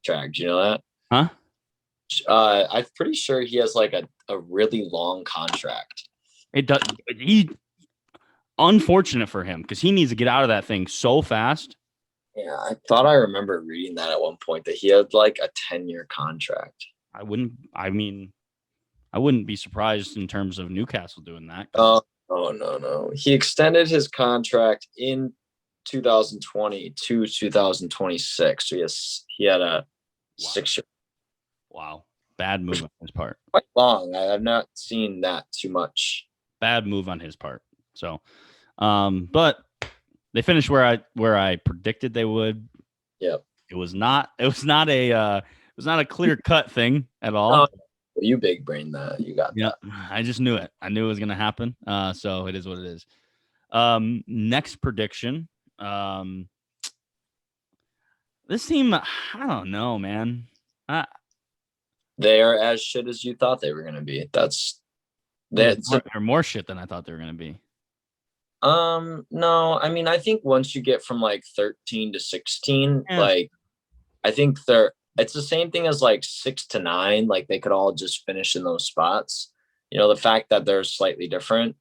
track. Do you know that? huh? I'm pretty sure he has like a really long contract. It does. He unfortunate for him because he needs to get out of that thing so fast. Yeah, I thought I remember reading that at one point that he had like a 10-year contract. I wouldn't. I mean, I wouldn't be surprised in terms of Newcastle doing that. Oh, no. He extended his contract in 2020 to 2026. So he had a 6 year. Wow, bad move on his part. Quite long. I have not seen that too much. Bad move on his part. So, but they finished where I predicted they would. Yep. It was not. It was not a clear cut thing at all. Oh, you big brain that. You got Yeah, that. I just knew it. I knew it was going to happen. So it is what it is. Next prediction. This team, I don't know, man. They are as shit as you thought they were going to be. They're more shit than I thought they were going to be. No, I mean, I think once you get from like 13 to 16, Yeah. like, I think it's the same thing as like 6 to 9. Like they could all just finish in those spots. The fact that they're slightly different.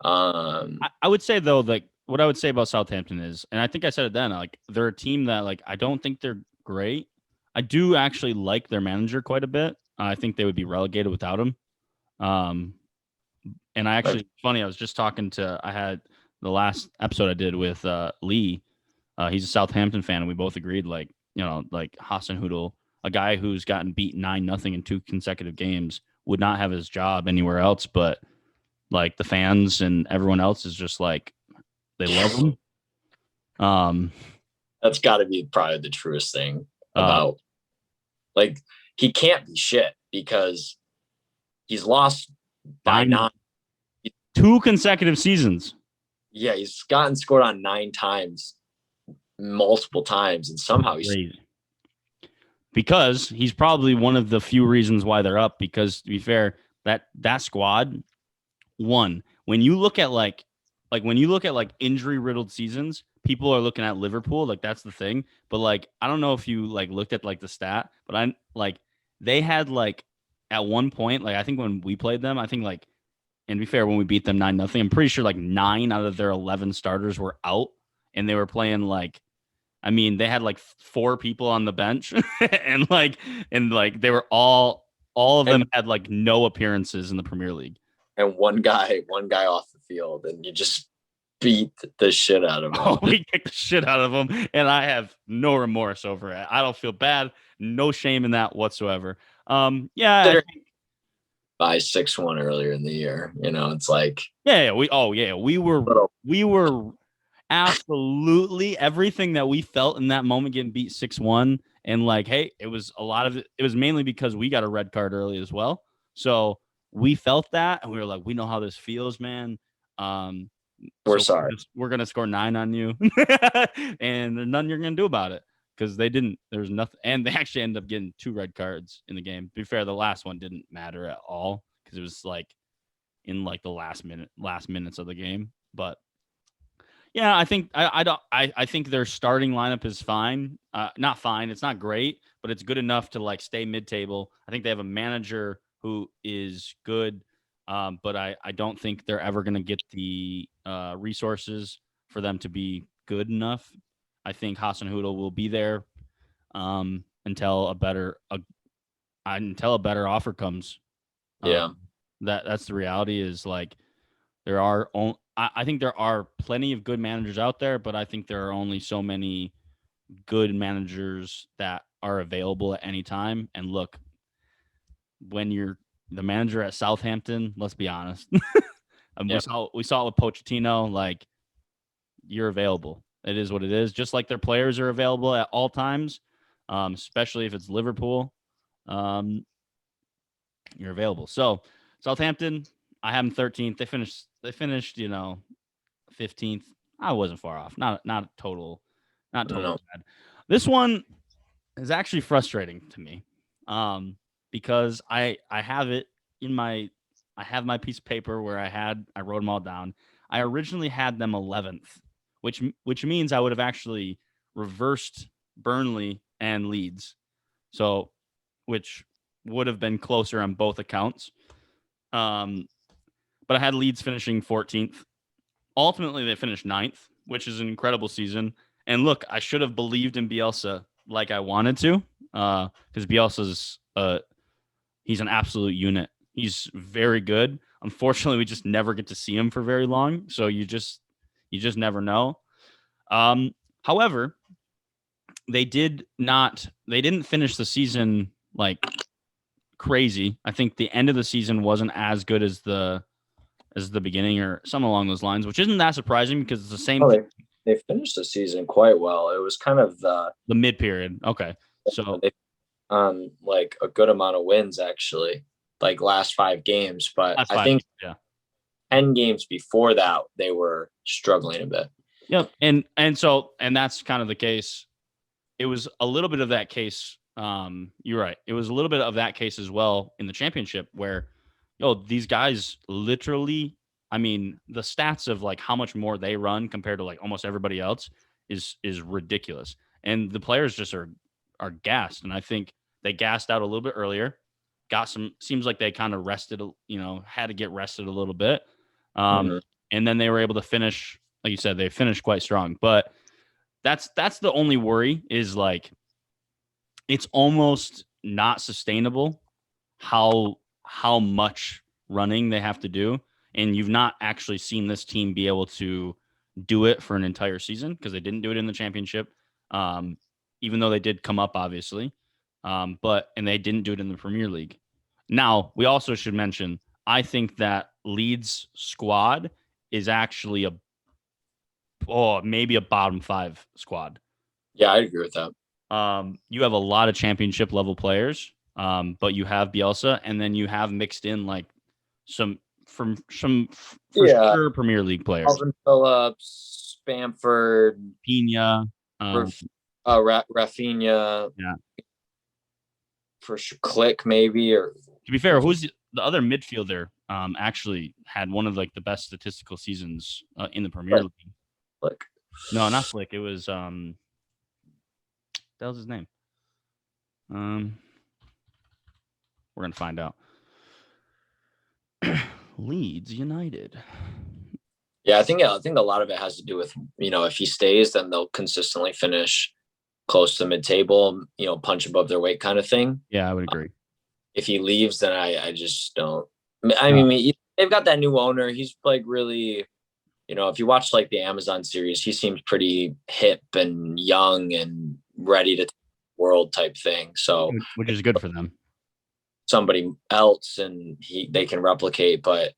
I would say though, like what I would say about Southampton is, and I think I said it then, like they're a team that like I don't think they're great. I do actually like their manager quite a bit. I think they would be relegated without him. Um, and I Like, actually funny, I was just talking to I had the last episode I did with Lee. He's a Southampton fan, and we both agreed like like Hassan Hoodle, a guy who's gotten beat 9-0 in 2 consecutive games, would not have his job anywhere else. But like the fans and everyone else is just like they love him. Um, that's got to be probably the truest thing uh, about, like, he can't be shit because he's lost by nine 9. 2 consecutive seasons. Yeah, he's gotten scored on 9 times, multiple times, and somehow he's Crazy. Because he's probably one of the few reasons why they're up. Because to be fair, that squad one when you look at like when you look at like injury riddled seasons, people are looking at Liverpool like that's the thing. But like I don't know if you like looked at like the stat, but I'm like they had like at one point like I think when we played them, I think like and to be fair when we beat them 9-0, I'm pretty sure like 9 out of their 11 starters were out, and they were playing like I mean, they had like 4 people on the bench and like they were all of them and had like no appearances in the Premier League. one guy off the field, and you just beat the shit out of Oh, him. we kicked the shit out of them, and I have no remorse over it. I don't feel bad, no shame in that whatsoever. Yeah, By 6-1 earlier in the year, it's like we were absolutely everything that we felt in that moment getting beat 6-1, and like, hey, it was a lot of it was mainly because we got a red card early as well, so we felt that, and we were like, we know how this feels, man. Um, we're so sorry. we're gonna score 9 on you, and there's nothing you're gonna do about it because they didn't. There's nothing, and they actually ended up getting 2 red cards in the game. To be fair, the last one didn't matter at all because it was like in like the last minutes of the game. But yeah, I think I don't I think their starting lineup is fine. Not fine. It's not great, but it's good enough to like stay mid table. I think they have a manager who is good, but I don't think they're ever going to get the resources for them to be good enough. I think Hassan Hoodle will be there until a better offer comes. Yeah. That's the reality. Is like there are I think there are plenty of good managers out there, but I think there are only so many good managers that are available at any time. And look, when you're the manager at Southampton, let's be honest. Yeah. We saw it with Pochettino, like you're available. It is what it is. Just like their players are available at all times, especially if it's Liverpool. Um, you're available. So Southampton, I have them 13th. They finished, 15th. I wasn't far off. Not total, not totally No. bad. This one is actually frustrating to me, because I have it in my I have my piece of paper where I wrote them all down. I originally had them 11th, which means I would have actually reversed Burnley and Leeds, so which would have been closer on both accounts. Um, but I had Leeds finishing 14th. Ultimately, they finished 9th, which is an incredible season. And look, I should have believed in Bielsa like I wanted to, because Bielsa's he's an absolute unit. He's very good. Unfortunately, we just never get to see him for very long, so you just never know. However, they didn't finish the season like crazy. I think the end of the season wasn't as good as the beginning or something along those lines, which isn't that surprising because it's the same Oh, they finished the season quite well. It was kind of the mid period. Okay. So they like a good amount of wins actually, like last 5 games. But that's I 5 think games, yeah. 10 games before that they were struggling a bit. Yep. And that's kind of the case. It was a little bit of that case. You're right. It was a little bit of that case as well in the championship where, these guys literally, I mean, the stats of like how much more they run compared to like almost everybody else is ridiculous. And the players just are gassed. And I think they gassed out a little bit earlier. Seems like they kind of rested, had to get rested a little bit. Um, Mhm. and then they were able to finish. like you said, they finished quite strong. But that's the only worry is like it's almost not sustainable how much running they have to do, and you've not actually seen this team be able to do it for an entire season because they didn't do it in the championship, um, even though they did come up obviously, and they didn't do it in the Premier League. Now we also should mention I think that Leeds squad is actually maybe a bottom 5 squad. Yeah, I agree with that. You have a lot of championship level players, but you have Bielsa, and then you have mixed in like some for Yeah, sure Premier League players, Alvin Phillips, Bamford, Pina. Rafinha, Yeah. for sure, Click maybe, or To be fair, who's the other midfielder? Actually had one of like the best statistical seasons in the Premier League. Click. No, not Flick. It was that was his name. We're gonna find out. Leeds United. Yeah, I think a lot of it has to do with, if he stays, then they'll consistently finish close to mid-table, punch above their weight kind of thing. Yeah, I would agree. If he leaves, then I just don't. I mean, they've got that new owner. He's like really, if you watch like the Amazon series, he seems pretty hip and young and ready to take the world type thing. So, which is good for them. Somebody else and they can replicate, but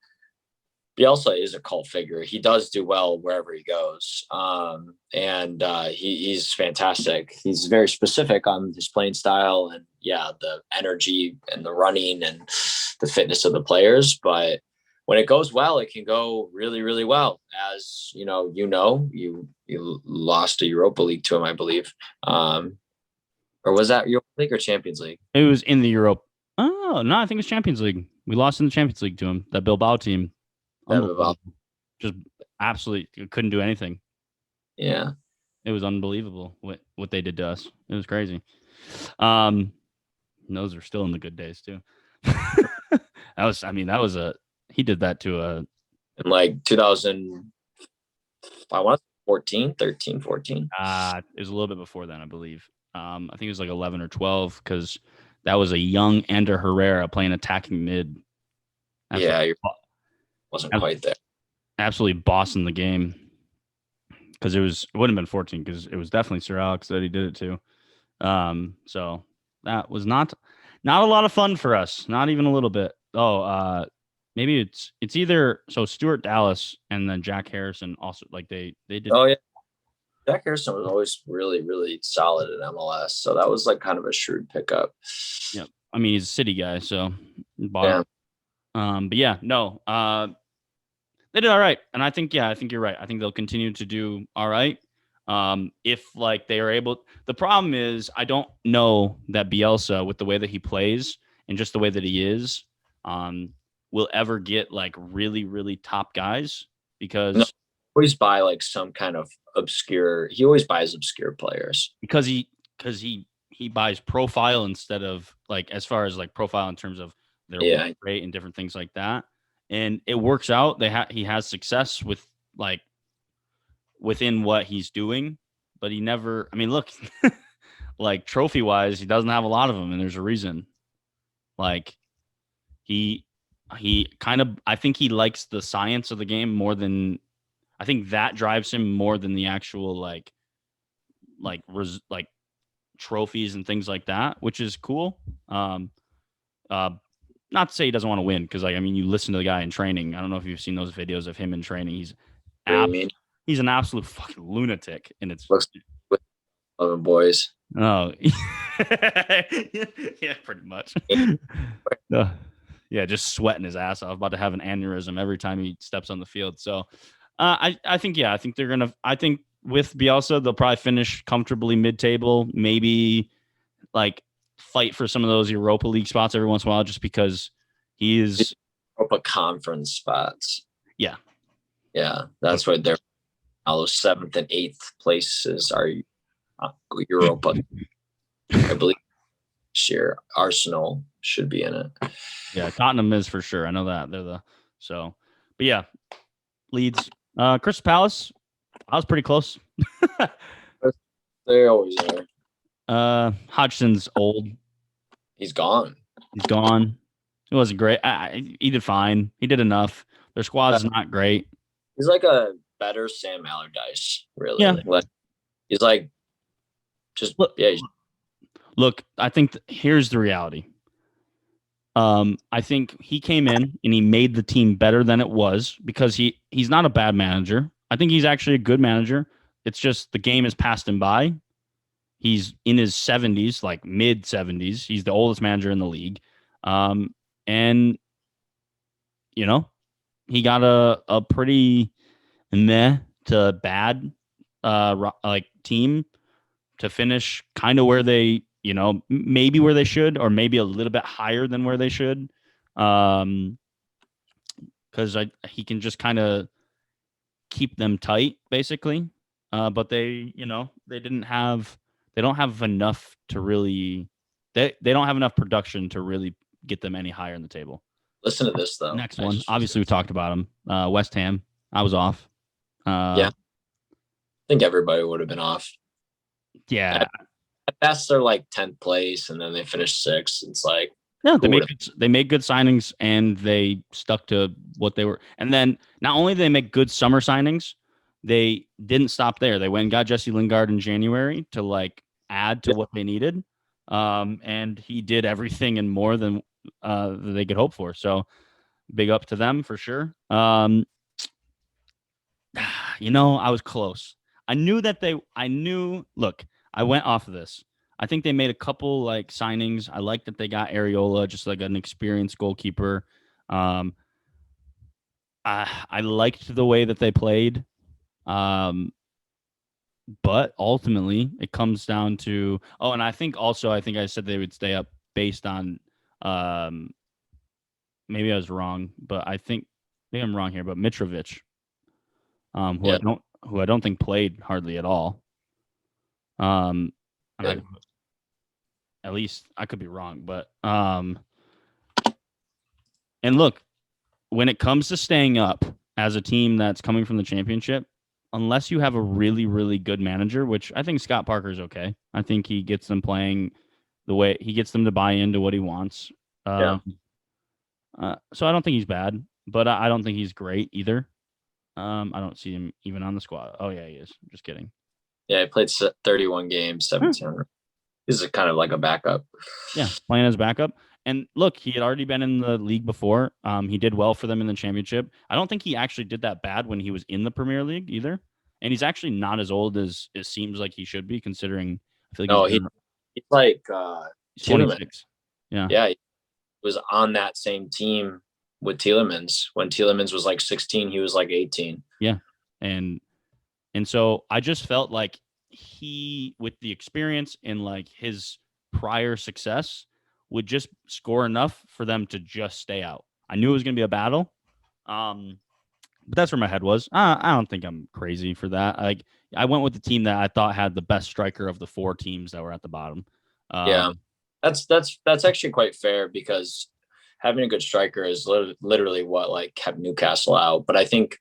Bielsa is a cult figure. He does do well wherever he goes. And he's fantastic. He's very specific on his playing style and the energy and the running and the fitness of the players. But when it goes well, it can go really, really well. As you lost a Europa League to him, I believe. Or was that Europa League or Champions League? It was in the Europe. Oh, no, I think it's Champions League. We lost in the Champions League to him, that Bilbao team. Just absolutely couldn't do anything. Yeah. It was unbelievable what they did to us. It was crazy. Those are still in the good days too. He did that to in like 2000, I want 14, 13, 14. It was a little bit before then, I believe. I think it was like 11 or 12 because that was a young Ander Herrera playing attacking mid. Wasn't quite there. Absolutely bossing the game because it wouldn't have been 14 because it was definitely Sir Alex that he did it to. So that was not a lot of fun for us, not even a little bit. Maybe it's either Stuart Dallas and then Jack Harrison also like they did. Oh yeah, Jack Harrison was always really, really solid at MLS, so that was like kind of a shrewd pickup. Yeah, I mean he's a City guy, so yeah. But yeah, no, they did all right, and I think you're right. I think they'll continue to do all right. If like they are able, the problem is I don't know that Bielsa, with the way that he plays and just the way that he is, will ever get like really, really top guys because always buy like some kind of obscure. He always buys obscure players because he buys profile instead of like as far as like profile in terms of their rate and different things like that. And it works out. He has success with like within what he's doing, but he never. I mean, look, like trophy wise, he doesn't have a lot of them, and there's a reason. Like he kind of. I think he likes the science of the game more than. I think that drives him more than the actual like trophies and things like that, which is cool. Not to say he doesn't want to win, because like I mean, you listen to the guy in training. I don't know if you've seen those videos of him in training. He's an absolute fucking lunatic, and it's looks with 11 boys. Oh, yeah, pretty much. Yeah, just sweating his ass off, about to have an aneurysm every time he steps on the field. So, I think they're gonna. I think with Bielsa, they'll probably finish comfortably mid-table, maybe like fight for some of those Europa League spots every once in a while, just because he is Europa Conference spots. Yeah, that's why they're all those 7th and 8th places are Europa. I believe this year Arsenal should be in it. Yeah, Tottenham is for sure. I know that but yeah, Leeds, Crystal Palace. I was pretty close. They always are. Hodgson's old. He's gone. He's gone. It wasn't great. He did fine. He did enough. Their squad's not great. He's like a better Sam Allardyce, really. Yeah. He's like just Look, yeah. look, I think here's the reality. I think he came in and he made the team better than it was because he's not a bad manager. I think he's actually a good manager. It's just the game has passed him by. He's in his 70s, like mid 70s. He's the oldest manager in the league. And you know, he got a pretty meh to bad like team to finish kind of where they, maybe where they should, or maybe a little bit higher than where they should. Because he can just kind of keep them tight, basically. But they don't have enough to really, they don't have enough production to really get them any higher in the table. Listen to this though. Next one, obviously we talked about him. West Ham. I was off. Yeah, I think everybody would have been off. Yeah. At best, they're like 10th place, and then they finished 6th. It's like, yeah, they made good signings, and they stuck to what they were. And then not only did they make good summer signings, they didn't stop there. They went and got Jesse Lingard in January to like add to what they needed. And he did everything and more than they could hope for. So big up to them for sure. I was close. Look, I went off of this. I think they made a couple like signings. I like that they got Areola, just like an experienced goalkeeper. I liked the way that they played. But ultimately it comes down to, and I think I said they would stay up based on maybe I was wrong, but maybe I'm wrong here, but Mitrovic, who I don't think played hardly at all. At least I could be wrong, but and look, when it comes to staying up as a team that's coming from the championship, unless you have a really, really good manager, which I think Scott Parker's okay. I think he gets them playing the way he gets them to buy into what he wants. So I don't think he's bad, but I don't think he's great either. I don't see him even on the squad. Oh yeah, he is. Just kidding. Yeah, he played 31 games, 17. This is kind of like a backup. Yeah, playing as backup. And look, he had already been in the league before. He did well for them in the championship. I don't think he actually did that bad when he was in the Premier League either. And he's actually not as old as it seems like he should be, considering I feel like he's like he's 26. Yeah. Yeah, he was on that same team with Tielemans. When Tielemans was like 16, he was like 18. Yeah. And so I just felt like he, with the experience and like his prior success, would just score enough for them to just stay out. I knew it was going to be a battle. But that's where my head was. I don't think I'm crazy for that. Like I went with the team that I thought had the best striker of the 4 teams that were at the bottom. Yeah, that's actually quite fair because having a good striker is literally what like kept Newcastle out. But I think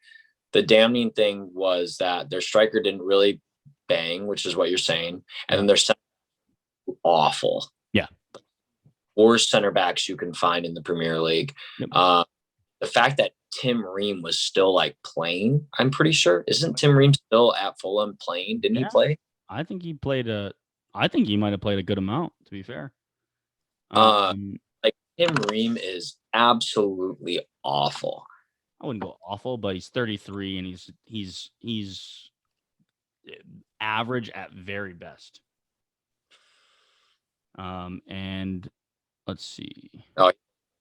the damning thing was that their striker didn't really bang, which is what you're saying, and then their center awful. Yeah, worst center backs you can find in the Premier League. Yep. The fact that Tim Ream was still like playing, I'm pretty sure. Isn't Tim Ream still at Fulham playing? Didn't he play? I think he might have played a good amount, to be fair. Like Tim Ream is absolutely awful. I wouldn't go awful, but he's 33 and he's average at very best. And let's see.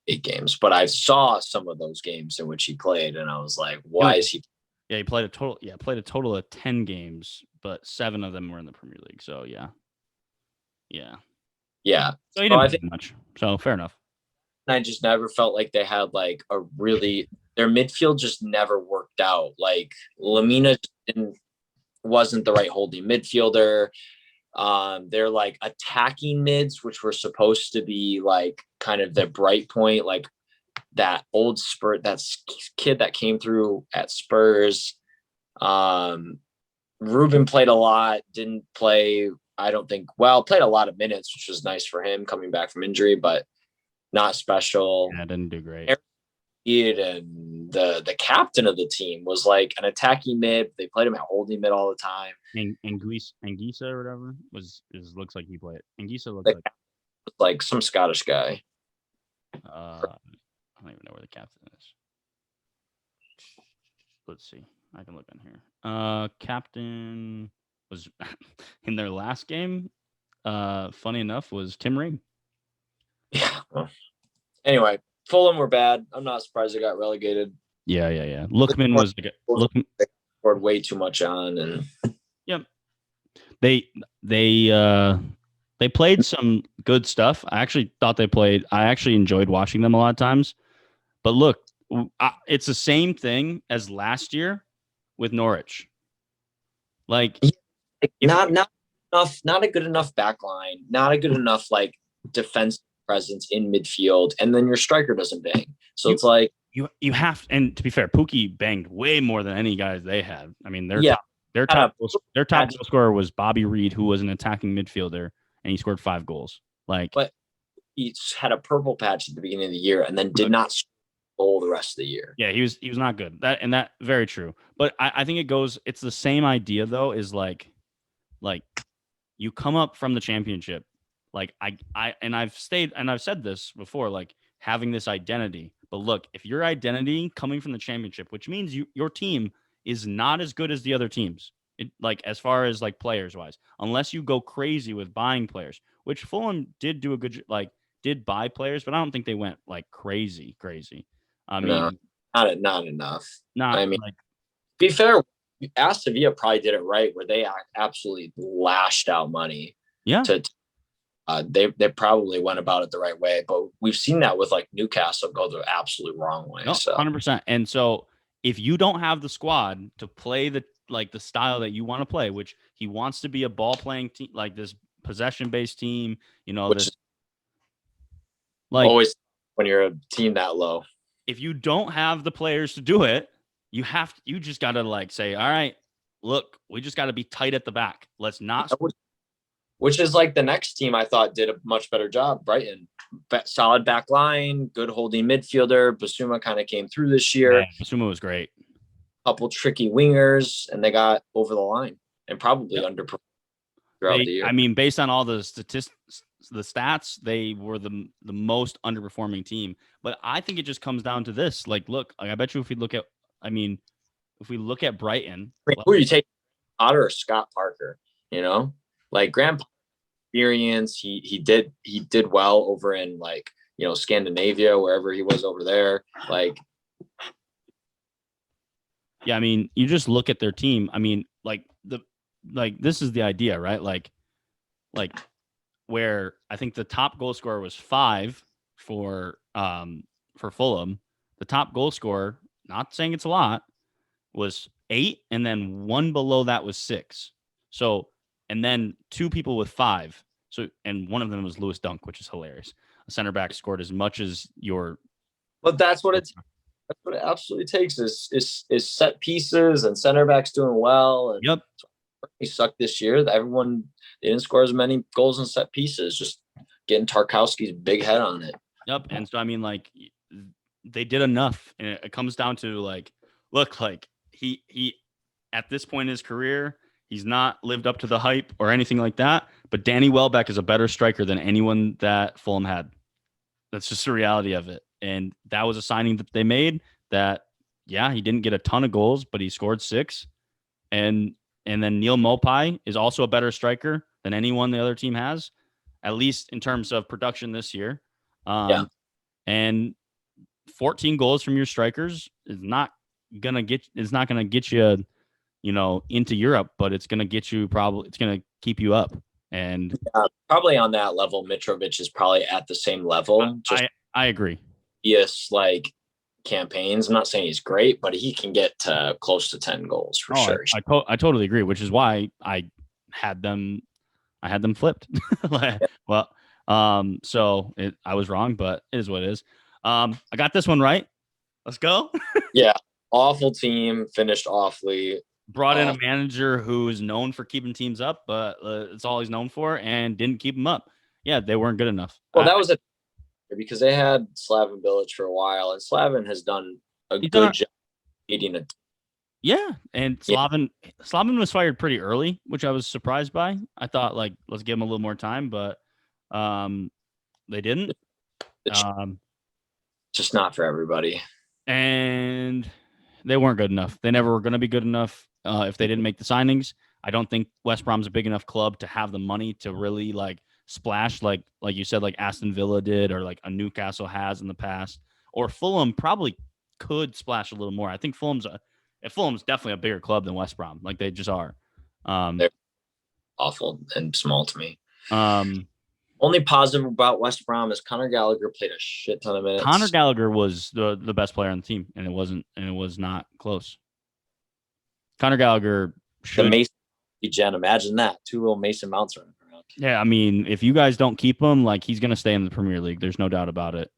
8 games, but I saw some of those games in which he played, and I was like, "Why is he?" Yeah, he played a total of 10 games, but 7 of them were in the Premier League. So yeah. So he didn't play much. So fair enough. I just never felt like they had like a really their midfield just never worked out. Like Lamina wasn't the right holding midfielder. They're like attacking mids, which were supposed to be like kind of the bright point, like that old Spurs, that kid that came through at Spurs. Ruben played a lot, didn't play, I don't think, played a lot of minutes, which was nice for him coming back from injury, but not special. Yeah, didn't do great. And the captain of the team was like an attacking mid. They played him at holding mid all the time. And Anguissa or whatever looks like he played. Anguissa looks like some Scottish guy. I don't even know where the captain is. Let's see. I can look on here. Captain was in their last game. Funny enough, was Tim Ream. Yeah. Well, anyway, Fulham were bad. I'm not surprised they got relegated. Yeah. Lookman was scored way too much on, and yep. They played some good stuff. I actually enjoyed watching them a lot of times. But look, it's the same thing as last year with Norwich. Like not enough, not a good enough back line, not a good enough like defense presence in midfield, and then your striker doesn't bang. So it's like you have, and to be fair, Pookie banged way more than any guys they had. I mean, their top goal scorer was Bobby Reed, who was an attacking midfielder, and he scored 5 goals. But he had a purple patch at the beginning of the year, and then did not goal the rest of the year. Yeah, he was not good. That very true. But I think it's the same idea though, is like you come up from the championship. Like I've said this before, like having this identity. But look, if your identity coming from the championship, which means your team is not as good as the other teams, as far as like players wise, unless you go crazy with buying players, which Fulham did do a good, did buy players, but I don't think they went like crazy. I mean, not enough. I mean, be fair, Aston Villa probably did it right, where they absolutely lashed out money. Yeah. They probably went about it the right way, but we've seen that with like Newcastle go the absolute wrong way. No, so 100%. And so if you don't have the squad to play the style that you want to play, which he wants to be a ball playing team, like this possession based team, always when you're a team that low. If you don't have the players to do it, you just got to say, all right, look, we just got to be tight at the back. Let's not. Which is like the next team I thought did a much better job. Brighton, solid back line, good holding midfielder. Basuma kind of came through this year. Yeah, Basuma was great. Couple tricky wingers, and they got over the line and probably underperformed throughout the year. I mean, based on all the statistics, the stats, they were the most underperforming team. But I think it just comes down to this. Look, I bet you if we look at Brighton, who you take, Potter or Scott Parker? Graham experience. He did well over in Scandinavia, wherever he was over there. Yeah, I mean, you just look at their team. I mean, this is the idea, right? Where I think the top goal scorer was 5 for Fulham. The top goal scorer, not saying it's a lot, was 8, and then one below that was 6. So, and then 2 people with 5. So, and one of them was Lewis Dunk, which is hilarious. A center back scored as much as your. But that's what it absolutely takes is set pieces and center backs doing well. And yep. He sucked this year. They didn't score as many goals in set pieces. Just getting Tarkowski's big head on it. Yep. And so I mean, they did enough, and it comes down to look, he at this point in his career, he's not lived up to the hype or anything like that. But Danny Welbeck is a better striker than anyone that Fulham had. That's just the reality of it. And that was a signing that they made that, yeah, he didn't get a ton of goals, but he scored 6. And then Neil Mopai is also a better striker than anyone the other team has, at least in terms of production this year. And 14 goals from your strikers is not gonna get you, into Europe, but it's gonna get you it's gonna keep you up. And probably on that level, Mitrovic is probably at the same level. I agree. Yes, campaigns. I'm not saying he's great, but he can get to close to 10 goals for sure. I totally agree, which is why I had them flipped. Well, so I was wrong, but it is what it is. I got this one right. Let's go. Yeah, awful team, finished awfully. brought in a manager who is known for keeping teams up, but it's all he's known for, and didn't keep them up. Yeah, they weren't good enough. Well, that was because they had Slaven Bilic for a while, and Slaven has done a good job leading it. Yeah, and Slaven was fired pretty early, which I was surprised by. I thought, like, let's give him a little more time, but they didn't. It's just not for everybody. And they weren't good enough. They never were going to be good enough if they didn't make the signings. I don't think West Brom's a big enough club to have the money to really like splash like you said, like Aston Villa did, or like a Newcastle has in the past, or Fulham probably could splash a little more. I think Fulham's definitely a bigger club than West Brom. Like they just are. They're awful and small to me. Only positive about West Brom is Conor Gallagher played a shit ton of minutes. Conor Gallagher was the best player on the team, and it was not close. Conor Gallagher should. The Mason Gen, imagine that. 2 little Mason Mounts running around. Yeah, I mean, if you guys don't keep him, like he's gonna stay in the Premier League. There's no doubt about it.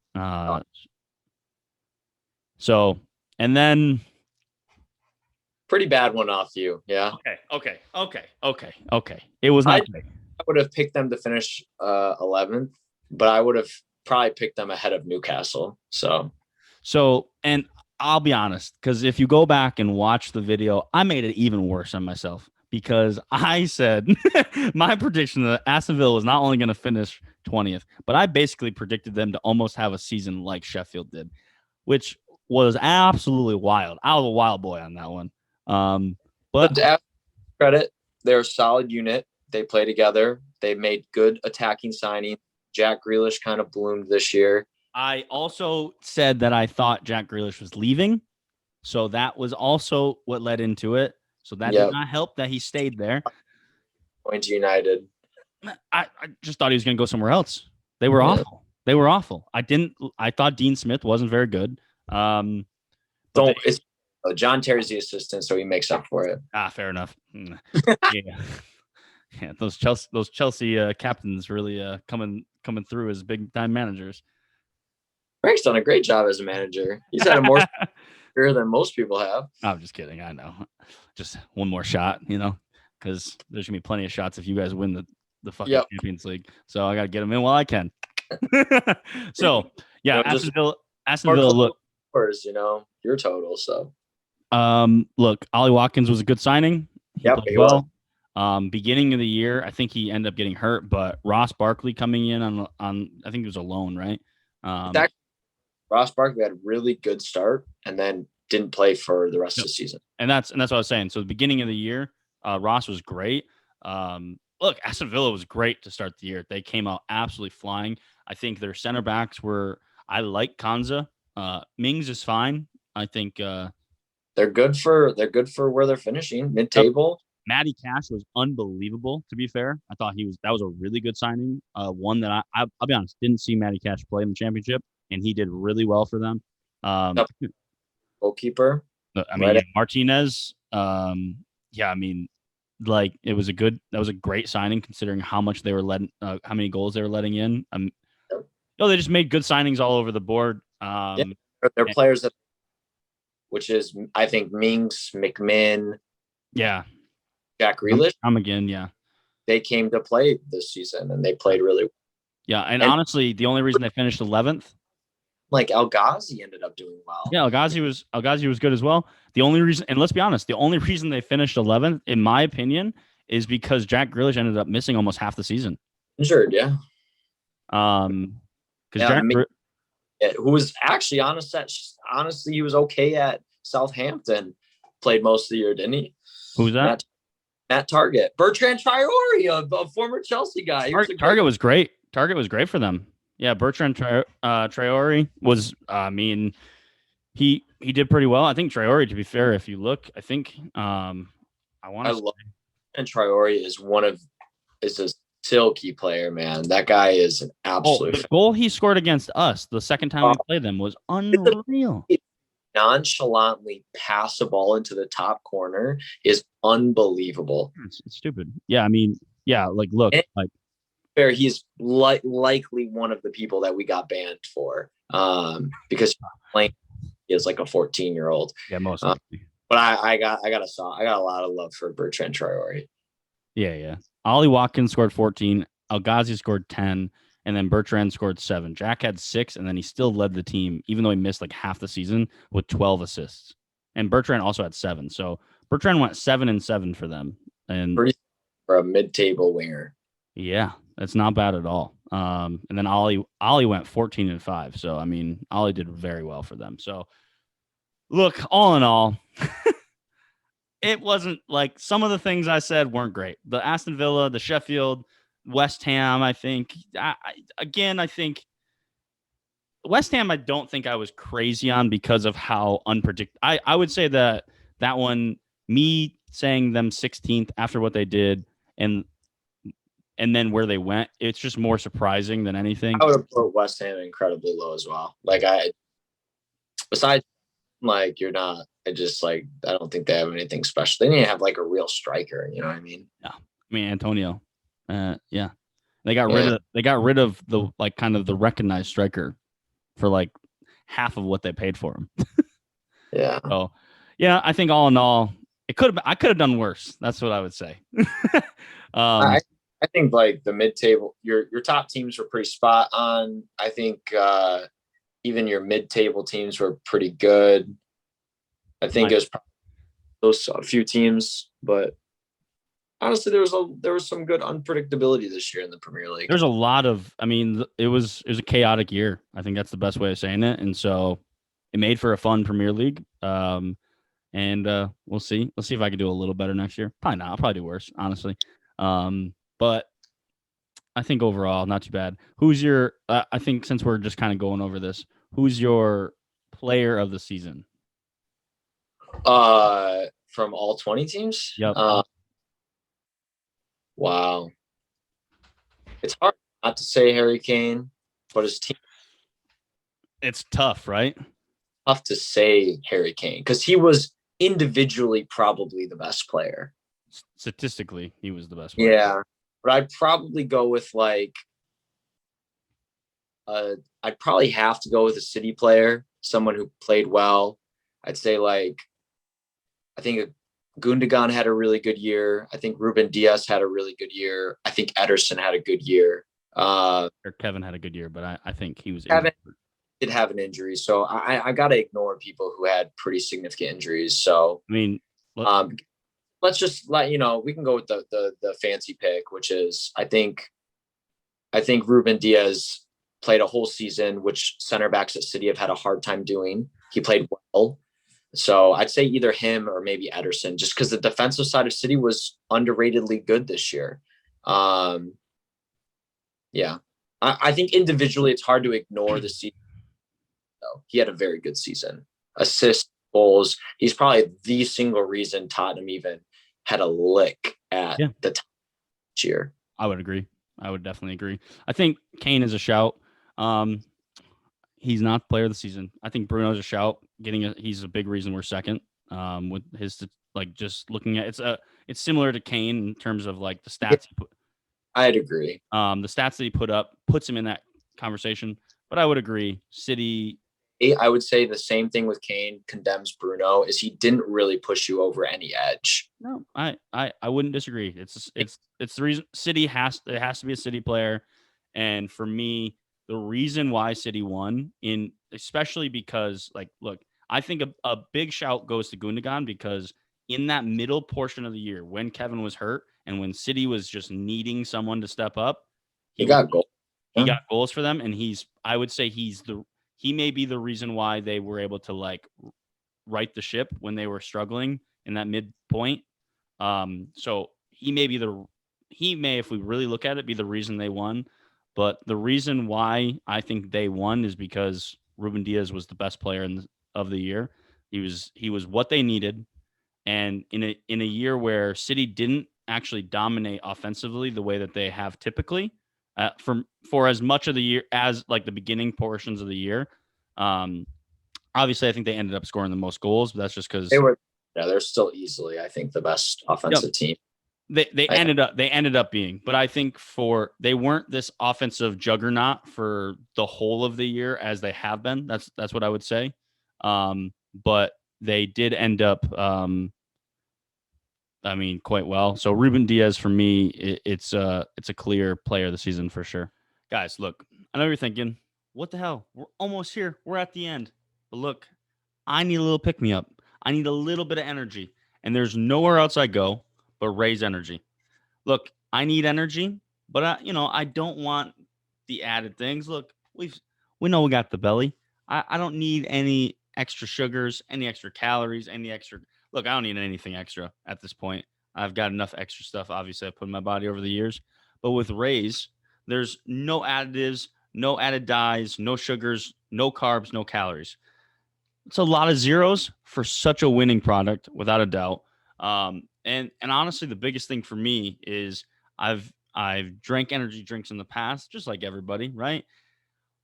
So, and then pretty bad one off you. Yeah. Okay. It was not great. I would have picked them to finish 11th, but I would have probably picked them ahead of Newcastle. So, and I'll be honest, because if you go back and watch the video, I made it even worse on myself because I said my prediction that Aston Villa was not only going to finish 20th, but I basically predicted them to almost have a season like Sheffield did, which was absolutely wild. I was a wild boy on that one. But to credit, they're a solid unit. They play together. They made good attacking signings. Jack Grealish kind of bloomed this year. I also said that I thought Jack Grealish was leaving. So that was also what led into it. So that did not help that he stayed there. Point United. I just thought he was going to go somewhere else. They were awful. They were awful. I thought Dean Smith wasn't very good. John Terry's the assistant, so he makes up for it. Fair enough. Yeah, those Chelsea captains really coming through as big time managers. Frank's done a great job as a manager. He's had a more career than most people have. I'm just kidding. I know. Just one more shot, because there's gonna be plenty of shots if you guys win the fucking Champions League. So I gotta get them in while I can. So yeah, Aston Villa. Look, your total. So look, Ollie Watkins was a good signing. He played well. Beginning of the year, I think he ended up getting hurt, but Ross Barkley coming in on I think it was a loan, right? Ross Barkley had a really good start and then didn't play for the rest of the season. And that's what I was saying. So the beginning of the year, Ross was great. Look, Aston Villa was great to start the year. They came out absolutely flying. I think their center backs I like Kanza. Mings is fine. I think they're good for where they're finishing, mid-table. Matty Cash was unbelievable, to be fair. I thought that was a really good signing. One that I'll be honest, didn't see Matty Cash play in the championship, and he did really well for them. Goalkeeper. I mean, Martinez. Yeah, I mean, like it was a great signing considering how much they were letting, how many goals they were letting in. They just made good signings all over the board. They're players which is I think Mings, McMinn. Yeah. Jack Grealish. Yeah. They came to play this season and they played really well. Yeah, and honestly, the only reason they finished 11th, like El Ghazi ended up doing well. Yeah, El Ghazi was good as well. The only reason, and let's be honest, the only reason they finished 11th, in my opinion, is because Jack Grealish ended up missing almost half the season. Injured, yeah. Because who was actually honestly, he was okay at Southampton. Played most of the year, didn't he? Who's that? Matt Target. Bertrand Traore, a former Chelsea guy. Target was great. Target was great for them. Yeah, Bertrand Traore was, I mean, he did pretty well. I think Traore, to be fair, if you look, I think I love and Traore is a silky player, man. That guy is an absolute. The goal he scored against us the second time we played them was unreal. Nonchalantly pass a ball into the top corner is unbelievable. It's stupid. Yeah, I mean, yeah, look, fair. He's likely one of the people that we got banned for, because playing is like a 14-year-old. Yeah, most likely. But I got a lot of love for Bertrand Traore. Yeah. Ollie Watkins scored 14. Algazi scored 10. And then Bertrand scored 7. Jack had 6, and then he still led the team, even though he missed like half the season with 12 assists. And Bertrand also had 7. So Bertrand went 7-7 for them. And Pretty for a mid-table winger. yeah, that's not bad at all. And then Ollie went 14-5. So I mean, Ollie did very well for them. So look, all in all, it wasn't like some of the things I said weren't great. The Aston Villa, the Sheffield, West Ham, I think. I think West Ham, I don't think I was crazy on because of how unpredictable. I would say that one, me saying them 16th after what they did, and then where they went, it's just more surprising than anything. I would have put West Ham incredibly low as well. Besides, you're not. I don't think they have anything special. They need to have like a real striker. You know what I mean? Yeah, I mean Antonio. Yeah, they got rid of the like kind of the recognized striker for like half of what they paid for him. Yeah. So, yeah, I think all in all, I could have done worse. That's what I would say. I think like the mid-table, your top teams were pretty spot on. I think even your mid-table teams were pretty good. I think it was those a few teams, but honestly, there was some good unpredictability this year in the Premier League. There's a lot of, I mean, it was a chaotic year. I think that's the best way of saying it, and so it made for a fun Premier League. And we'll see. Let's see if I can do a little better next year. Probably not. I'll probably do worse, honestly. But I think overall, not too bad. Who's your? I think since we're just kind of going over this, who's your player of the season? From all 20 teams. Yep. Wow. It's hard not to say Harry Kane, but his team. It's tough, right? Tough to say Harry Kane because he was individually probably the best player. Statistically, he was the best player. Yeah, but I'd probably go with I'd probably have to go with a City player, someone who played well. I'd say I think Gundogan had a really good year. I think Ruben Diaz had a really good year. I think Ederson had a good year. Or Kevin had a good year, but I think he was Kevin did have an injury, so I got to ignore people who had pretty significant injuries. So I mean, let's just we can go with the fancy pick, which is I think Ruben Diaz played a whole season, which center backs at City have had a hard time doing. He played well. So I'd say either him or maybe Ederson, just because the defensive side of City was underratedly good this year. Yeah. I think individually it's hard to ignore the season. He had a very good season. Assists, goals. He's probably the single reason Tottenham even had a lick at the top this year. I would agree. I would definitely agree. I think Kane is a shout. He's not player of the season. I think Bruno's a shout. He's a big reason we're second. With his just looking at it's similar to Kane in terms of like the stats. I'd agree. The stats that he put up puts him in that conversation. But I would agree. City. I would say the same thing with Kane condemns Bruno is he didn't really push you over any edge. No, I wouldn't disagree. It's the reason City has to be a City player, and for me, the reason why City won especially because look, I think a big shout goes to Gundogan because in that middle portion of the year when Kevin was hurt and when City was just needing someone to step up, he got goals. He got goals for them, and I would say he may be the reason why they were able to right the ship when they were struggling in that midpoint. So he may, if we really look at it, be the reason they won. But the reason why I think they won is because Ruben Diaz was the best player of the year. He was what they needed, and in a year where City didn't actually dominate offensively the way that they have typically. For as much of the year as the beginning portions of the year, obviously I think they ended up scoring the most goals, but that's just because they're still easily I think the best offensive team. They ended up being, but I think they weren't this offensive juggernaut for the whole of the year as they have been. That's what I would say. But they did end up, quite well. So Ruben Diaz for me, it's a clear player of the season for sure. Guys, look, I know you're thinking, what the hell? We're almost here. We're at the end. But look, I need a little pick me up. I need a little bit of energy. And there's nowhere else I go but Raise Energy. Look, I need energy, but I don't want the added things. Look, we know we got the belly. I don't need any extra sugars, any extra calories, any extra. Look, I don't need anything extra at this point. I've got enough extra stuff, obviously, I put in my body over the years. But with Raise, there's no additives, no added dyes, no sugars, no carbs, no calories. It's a lot of zeros for such a winning product, without a doubt. And honestly, the biggest thing for me is I've drank energy drinks in the past, just like everybody, right?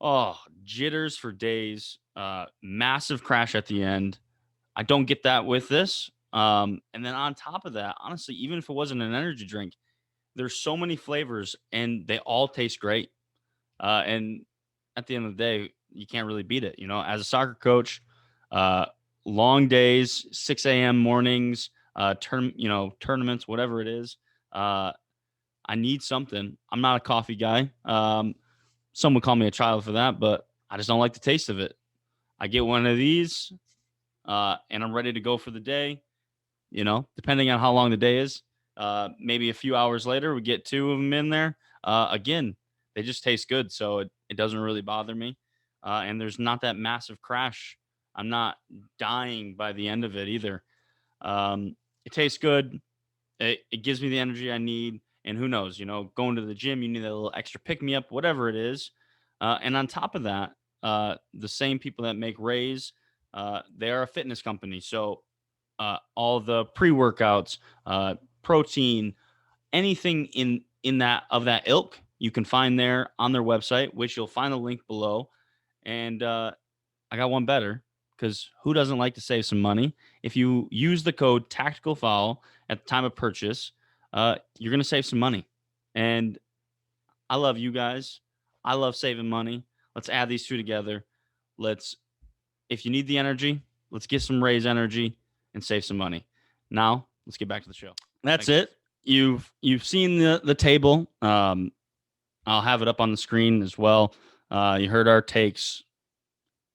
Oh, jitters for days, massive crash at the end. I don't get that with this. And then on top of that, honestly, even if it wasn't an energy drink, there's so many flavors and they all taste great. And at the end of the day, you can't really beat it. As a soccer coach, uh, long days, 6 a.m. mornings, tournaments, whatever it is. Uh, I need something. I'm not a coffee guy. Some would call me a child for that, but I just don't like the taste of it. I get one of these, and I'm ready to go for the day. Depending on how long the day is. Maybe a few hours later, we get two of them in there. Again, they just taste good, so it doesn't really bother me. And there's not that massive crash. I'm not dying by the end of it either. It tastes good. It gives me the energy I need. And who knows, going to the gym, you need a little extra pick me up, whatever it is. And on top of that, the same people that make Rays, they are a fitness company. So all the pre-workouts, protein, anything in that ilk, you can find there on their website, which you'll find a link below. And I got one better, because who doesn't like to save some money? If you use the code Tactical Foul at the time of purchase, you're gonna save some money. And I love you guys. I love saving money. Let's add these two together. Let's If you need the energy, let's get some Raise Energy and save some money. Now, let's get back to the show. That's Thanks. It. You've seen the table. I'll have it up on the screen as well. You heard our takes.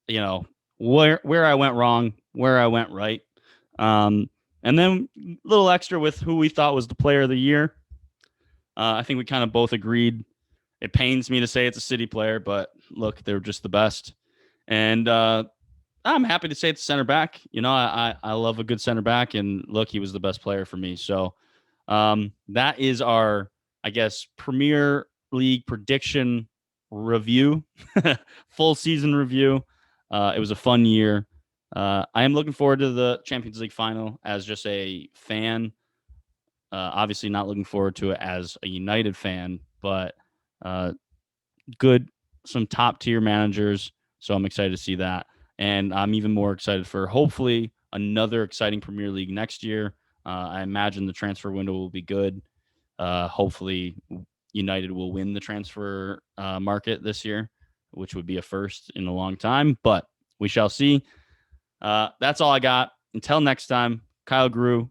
Where I went wrong, where I went right. And then a little extra with who we thought was the player of the year. I think we kind of both agreed. It pains me to say it's a City player, but look, they're just the best. And I'm happy to say it's center back. I love a good center back, and look, he was the best player for me. So that is our, I guess, Premier League prediction review, full season review. It was a fun year. I am looking forward to the Champions League final as just a fan. Obviously not looking forward to it as a United fan, but some top tier managers. So I'm excited to see that. And I'm even more excited for hopefully another exciting Premier League next year. I imagine the transfer window will be good. Hopefully United will win the transfer market this year, which would be a first in a long time, but we shall see. That's all I got. Until next time, Kyle Grew.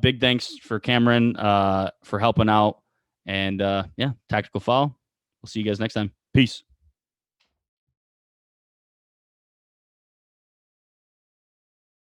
Big thanks for Cameron for helping out. And Tactical Foul. We'll see you guys next time. Peace.